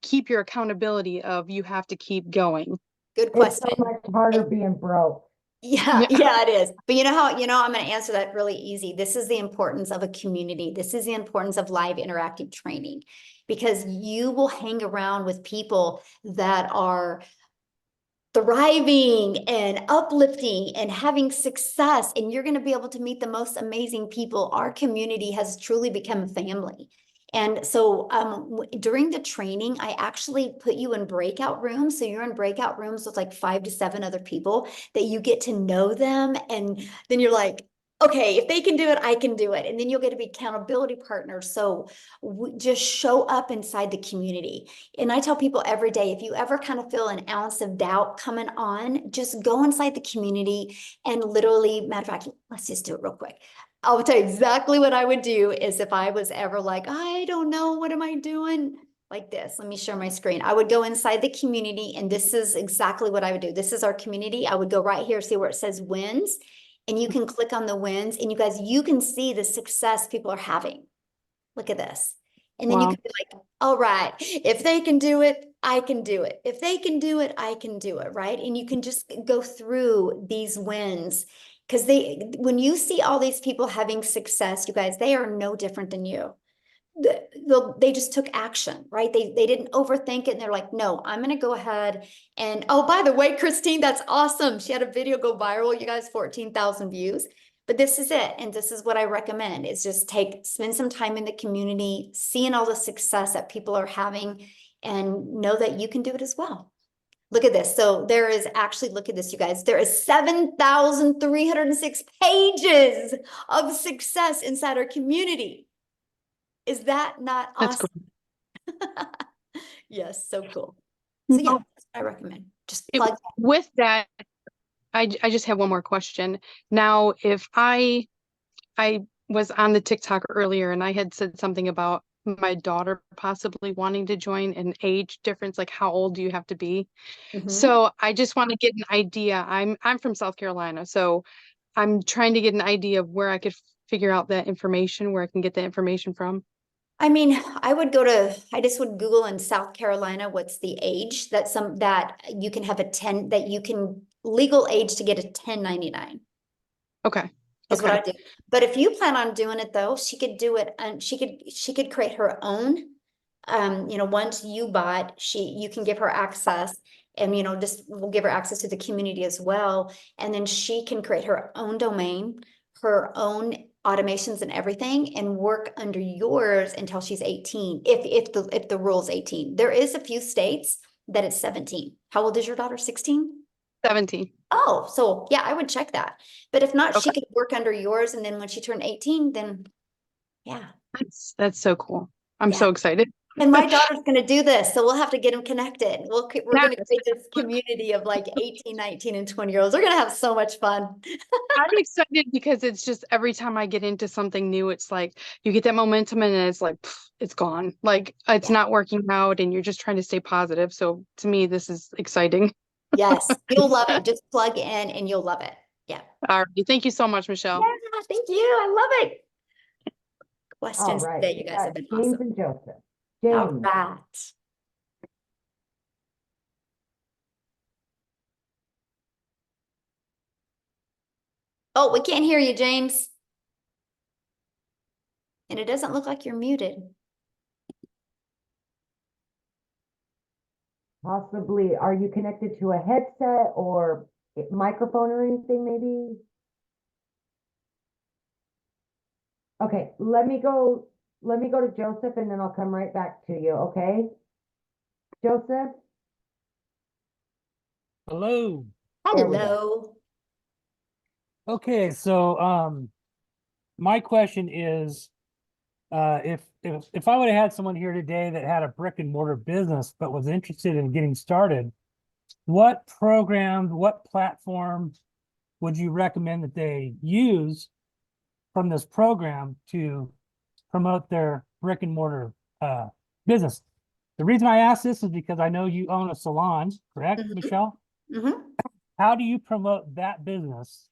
keep your accountability of you have to keep going? Good It's so question. much harder being broke. Yeah, yeah, it is. But you know how, I'm going to answer that really easy. This is the importance of a community. This is the importance of live interactive training, because you will hang around with people that are thriving and uplifting and having success, and you're going to be able to meet the most amazing people. Our community has truly become family. And so during the training, I actually put you in breakout rooms. So you're in breakout rooms with like 5 to 7 other people that you get to know them. And then you're like, okay, if they can do it, I can do it. And then you'll get to be accountability partners. So just show up inside the community. And I tell people every day, if you ever kind of feel an ounce of doubt coming on, just go inside the community and literally, matter of fact, let's just do it real quick. I'll tell you exactly what I would do is if I was ever like, I don't know, what am I doing? Like this, let me share my screen. I would go inside the community, and this is exactly what I would do. This is our community. I would go right here, see where it says wins, and you can click on the wins, and you guys, you can see the success people are having. Look at this. And then you Wow. can be like, all right, if they can do it, I can do it. If they can do it, I can do it, right? And you can just go through these wins, because when you see all these people having success, you guys, they are no different than you. They just took action, right? They didn't overthink it, and they're like, no, I'm going to go ahead. And oh, by the way, Christine, that's awesome. She had a video go viral, you guys, 14,000 views. But this is it. And this is what I recommend is just spend some time in the community, seeing all the success that people are having, and know that you can do it as well. Look at this. So there is actually, look at this, you guys, there is 7,306 pages of success inside our community. Is that not That's awesome? cool. Yes, so cool. So yeah, that's what I recommend. Just plug. With that, I just have one more question. Now, if I was on the TikTok earlier and I had said something about my daughter possibly wanting to join, an age difference, like how old do you have to be? So I just want to get an idea. I'm from South Carolina, so I'm trying to get an idea of where I could figure out that information, where I can get that information from. I mean, I just would Google in South Carolina, what's the age that you can have legal age to get a 1099. Okay. Is what I do. But if you plan on doing it though, she could do it, and she could create her own. Once you bought, you can give her access, and we'll give her access to the community as well. And then she can create her own domain, her own automations and everything, and work under yours until she's 18. If the rule's 18. There is a few states that it's 17. How old is your daughter? 16? 17. Oh, so yeah, I would check that. But if not, she could work under yours, and then when she turned 18, then yeah. That's so cool. I'm so excited. And my daughter's going to do this, so we'll have to get them connected. We're going to Yes. create this community of like 18, 19, and 20-year-olds. We're going to have so much fun. I'm excited because it's just every time I get into something new, it's like you get that momentum and then it's like it's gone. Like it's not working out and you're just trying to stay positive. So to me, this is exciting. Yes, you'll love it. Just plug in and you'll love it. Yeah. All right. Thank you so much, Michelle. Yeah, thank you. I love it. All Questions right, today, you we guys got have been James awesome. and Joseph. All James, right. Oh, we can't hear you, James. And it doesn't look like you're muted. possibly, are you connected to a headset or microphone or anything maybe? Okay, let me go to Joseph and then I'll come right back to you, okay? Joseph? Hello. There we go. Hello. Okay, so my question is if I would have had someone here today that had a brick and mortar business but was interested in getting started, what program, what platform would you recommend that they use from this program to promote their brick and mortar business? The reason I ask this is because I know you own a salon, correct, Michelle? Mm-hmm. How do you promote that business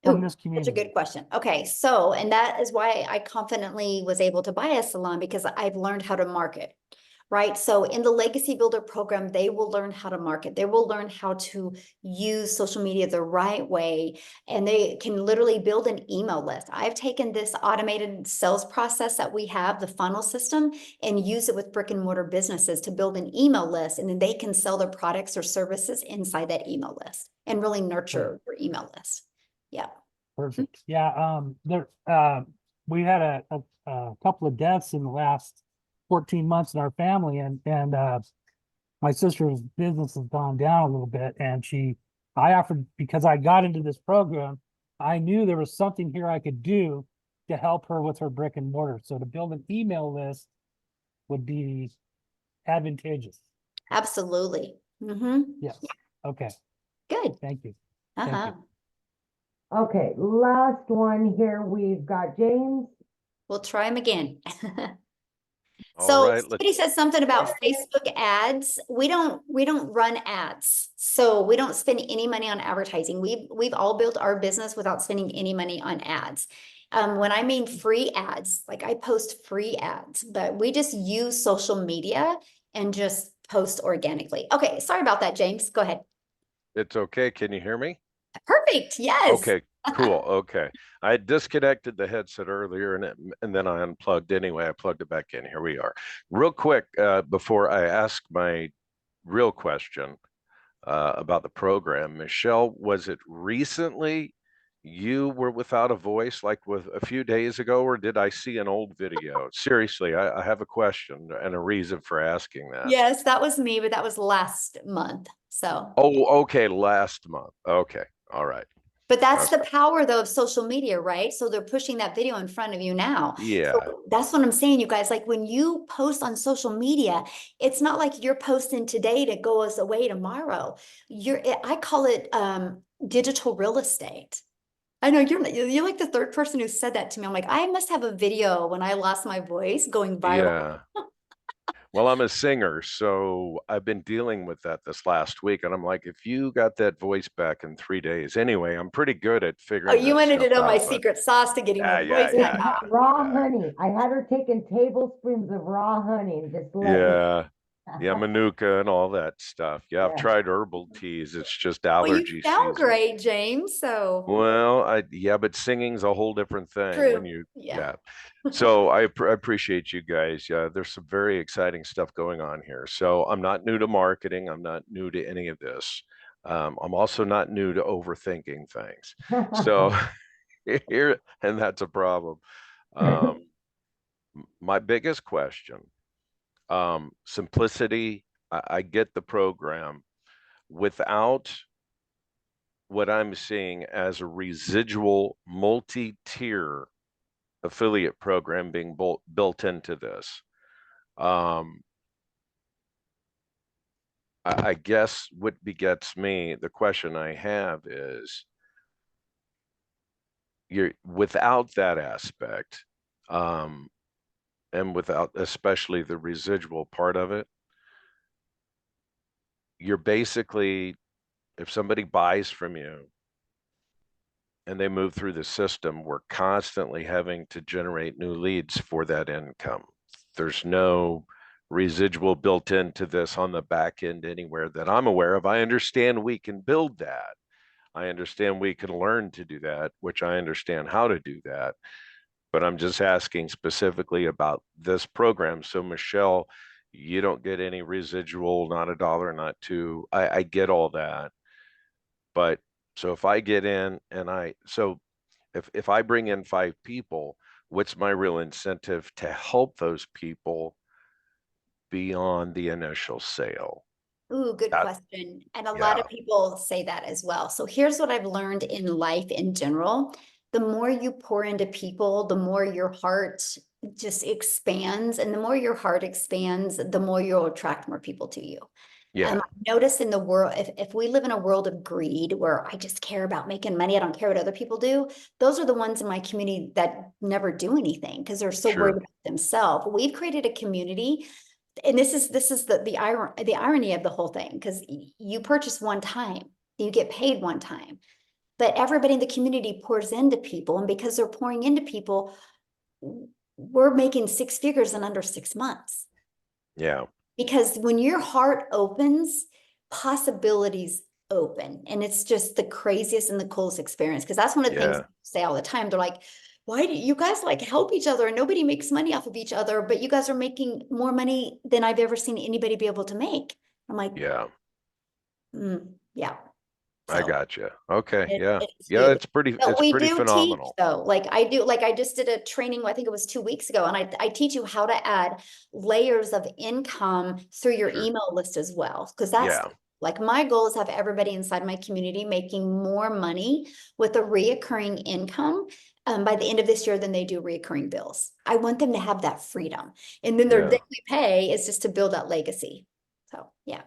from this Such a community? good question. Okay, so, and that is why I confidently was able to buy a salon because I've learned how to market, right? So in the Legacy Builder program, they will learn how to market. They will learn how to use social media the right way, and they can literally build an email list. I've taken this automated sales process that we have, the funnel system, and use it with brick and mortar businesses to build an email list, and then they can sell their products or services inside that email list and really nurture your email list. Yeah. Perfect. Yeah. We had a couple of deaths in the last 14 months in our family, and my sister's business has gone down a little bit, and I offered, because I got into this program, I knew there was something here I could do to help her with her brick and mortar. So to build an email list would be advantageous. Absolutely. Mm-hmm. Yes. Okay. Good. Thank you. Uh-huh. Okay, last one here. We've got James. We'll try them again. All So right, somebody said something about Facebook ads. We don't run ads. So we don't spend any money on advertising. We've all built our business without spending any money on ads. When I mean free ads, like I post free ads, but we just use social media and just post organically. Okay, sorry about that, James. Go ahead. It's okay. Can you hear me? Perfect. Yes. Okay, cool. Okay. I disconnected the headset earlier and then I unplugged anyway. I plugged it back in. Here we are. Real quick, before I ask my real question about the program, Michelle, was it recently you were without a voice, like with a few days ago, or did I see an old video? Seriously, I have a question and a reason for asking that. Yes, that was me, but that was last month. So. Oh, okay, last month. Okay, all right. But that's the power though of social media, right? So they're pushing that video in front of you now. Yeah. So that's what I'm saying, you guys. Like when you post on social media, it's not like you're posting today to go us away tomorrow. I call it digital real estate. I know you're like the third person who said that to me. I'm like, I must have a video when I lost my voice going viral. Yeah. Well, I'm a singer, so I've been dealing with that this last week. And I'm like, if you got that voice back in 3 days, anyway, I'm pretty good at Oh, figuring you that wanted to stuff know my out. But secret sauce to getting my voice back. Raw honey. I had her taking tablespoons of raw honey and just letting yeah, manuka and all that stuff. Yeah, I've Yeah. tried herbal teas. It's just Well, you allergy sound season. great, James. So Well, yeah, but singing's a whole different thing when true. you, Yeah. So I appreciate you guys. Yeah, there's some very exciting stuff going on here. So I'm not new to marketing. I'm not new to any of this. I'm also not new to overthinking things. So here, and that's a problem. My biggest question, simplicity. I get the program without what I'm seeing as a residual multi-tier affiliate program being built into this. I guess what begets me, the question I have is, you're without that aspect, and without especially the residual part of it, you're basically, if somebody buys from you and they move through the system, we're constantly having to generate new leads for that income. There's no residual built into this on the back end anywhere that I'm aware of. I understand we can build that. I understand we can learn to do that, which I understand how to do that. But I'm just asking specifically about this program. So Michelle, you don't get any residual, not a dollar, not two. I get all that. But so if I get in and if I bring in 5 people, what's my real incentive to help those people beyond the initial sale? Ooh, good That, question. And a lot yeah, of people say that as well. So here's what I've learned in life in general. The more you pour into people, the more your heart just expands. And the more your heart expands, the more you'll attract more people to you. yeah, I notice in the world, if we live in a world of greed where I just care about making money, I don't care what other people do, those are the ones in my community that never do anything because they're so worried sure. about themselves. We've created a community, and this is the irony of the whole thing, because you purchase one time, you get paid one time, but everybody in the community pours into people, and because they're pouring into people, we're making 6 figures in under 6 months. Yeah. Because when your heart opens, possibilities open. And it's just the craziest and the coolest experience. Because that's one of the things Yeah. people say all the time. They're like, why do you guys like help each other and nobody makes money off of each other, but you guys are making more money than I've ever seen anybody be able to make. I'm like, Yeah. yeah. I So got you. Okay. Yeah. it's Yeah. huge. But It's we pretty do teach phenomenal. though, like I just did a training, I think it was 2 weeks ago, and I teach you how to add layers of income through your Sure. email list as well. Because that's Yeah. like my goal is have everybody inside my community making more money with a reoccurring income by the end of this year than they do reoccurring bills. I want them to have that freedom. And then their Yeah. daily pay is just to build that legacy. So yeah.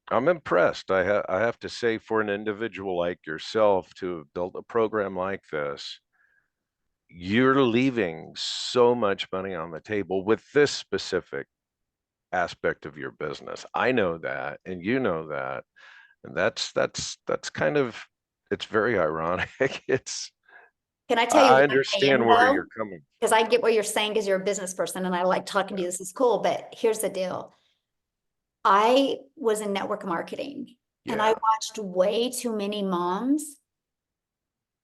I'm impressed. I have to say, for an individual like yourself to have built a program like this, you're leaving so much money on the table with this specific aspect of your business. I know that, and you know that. And that's kind of, it's very ironic. It's, Can I tell you I what I understand am where though? you're coming Because I get what you're saying because you're a business person and I like talking to you. This is cool. But here's the deal. I was in network marketing and I Yeah, watched way too many moms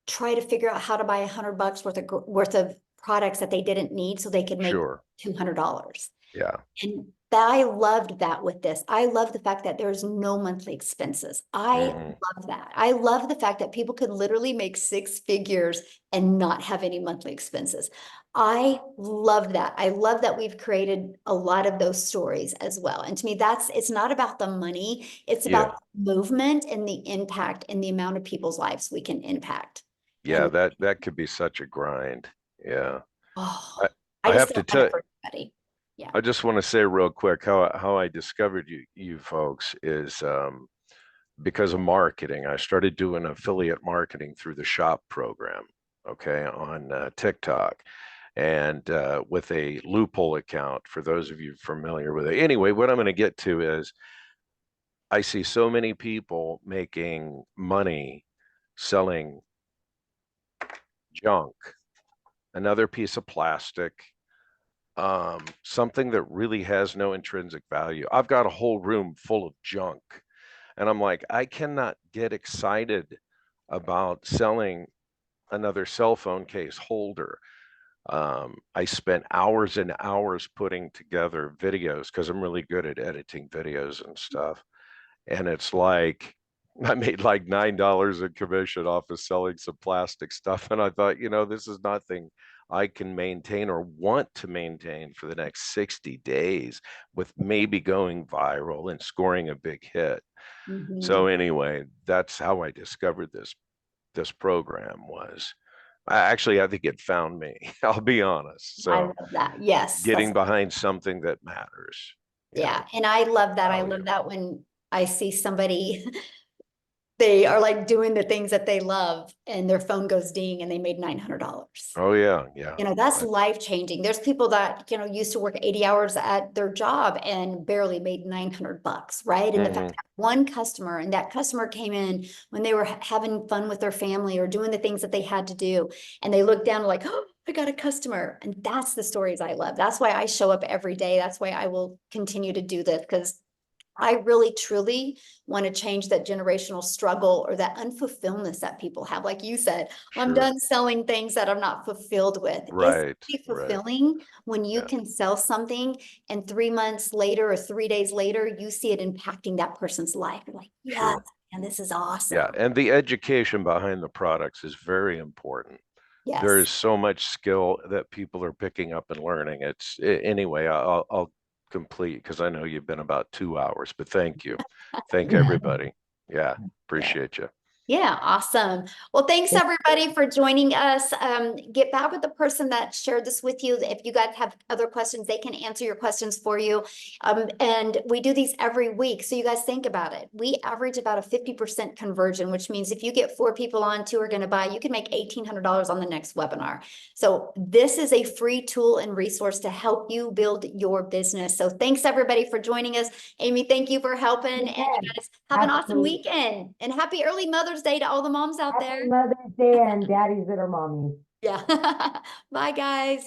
try to figure out how to buy $100 worth of products that they didn't need so they could make sure. $200. Yeah, And I loved that with this. I love the fact that there's no monthly expenses. I love that. I love the fact that people could literally make 6 figures and not have any monthly expenses. I love that. I love that we've created a lot of those stories as well. And to me, it's not about the money. It's yeah, about the movement and the impact and the amount of people's lives we can impact. yeah. And That could be such a grind. Yeah. oh, I, I I just have to don't want tell it for everybody. Yeah. I just want to say real quick how I discovered you folks is because of marketing. I started doing affiliate marketing through the shop program, okay, on TikTok, and with a loophole account for those of you familiar with it. Anyway, what I'm going to get to is I see so many people making money selling junk, another piece of plastic, something that really has no intrinsic value. I've got a whole room full of junk, and I'm like, I cannot get excited about selling another cell phone case holder. I spent hours and hours putting together videos because I'm really good at editing videos and stuff. And it's like, I made like $9 in commission off of selling some plastic stuff. And I thought, this is nothing I can maintain or want to maintain for the next 60 days with maybe going viral and scoring a big hit. So anyway, that's how I discovered this program was Actually, I think it found me. I'll be honest. I So love that. Yes. getting behind something that matters. Yeah. And I love that. I love that when I see somebody they are like doing the things that they love and their phone goes ding and they made $900. Oh yeah, yeah. You know, that's life changing. There's people that, you know, used to work 80 hours at their job and barely made $900, right? And the fact that one customer, and that customer came in when they were having fun with their family or doing the things that they had to do. And they looked down like, oh, I got a customer. And that's the stories I love. That's why I show up every day. That's why I will continue to do this, because I really truly want to change that generational struggle or that unfulfillment that people have. Like you said, I'm done selling things that I'm not fulfilled with. Right, It's fulfilling when you can sell something and 3 months later or 3 days later, you see it impacting that person's life. You're like, yes, and this is awesome. Yeah, and the education behind the products is very important. There is so much skill that people are picking up and learning. Anyway, I'll complete because I know you've been about 2 hours, but thank you. Thank everybody. Yeah, appreciate you. Yeah, awesome. Well, thanks everybody for joining us. Get back with the person that shared this with you. If you guys have other questions, they can answer your questions for you. And we do these every week. So you guys think about it. We average about a 50% conversion, which means if you get 4 people on, 2 are going to buy, you can make $1,800 on the next webinar. So this is a free tool and resource to help you build your business. So thanks everybody for joining us. Amy, thank you for helping. And you guys have an awesome weekend and happy early Mother's Day to all the moms out there. Happy Mother's Day and daddies that are mommies. Yeah. Bye, guys.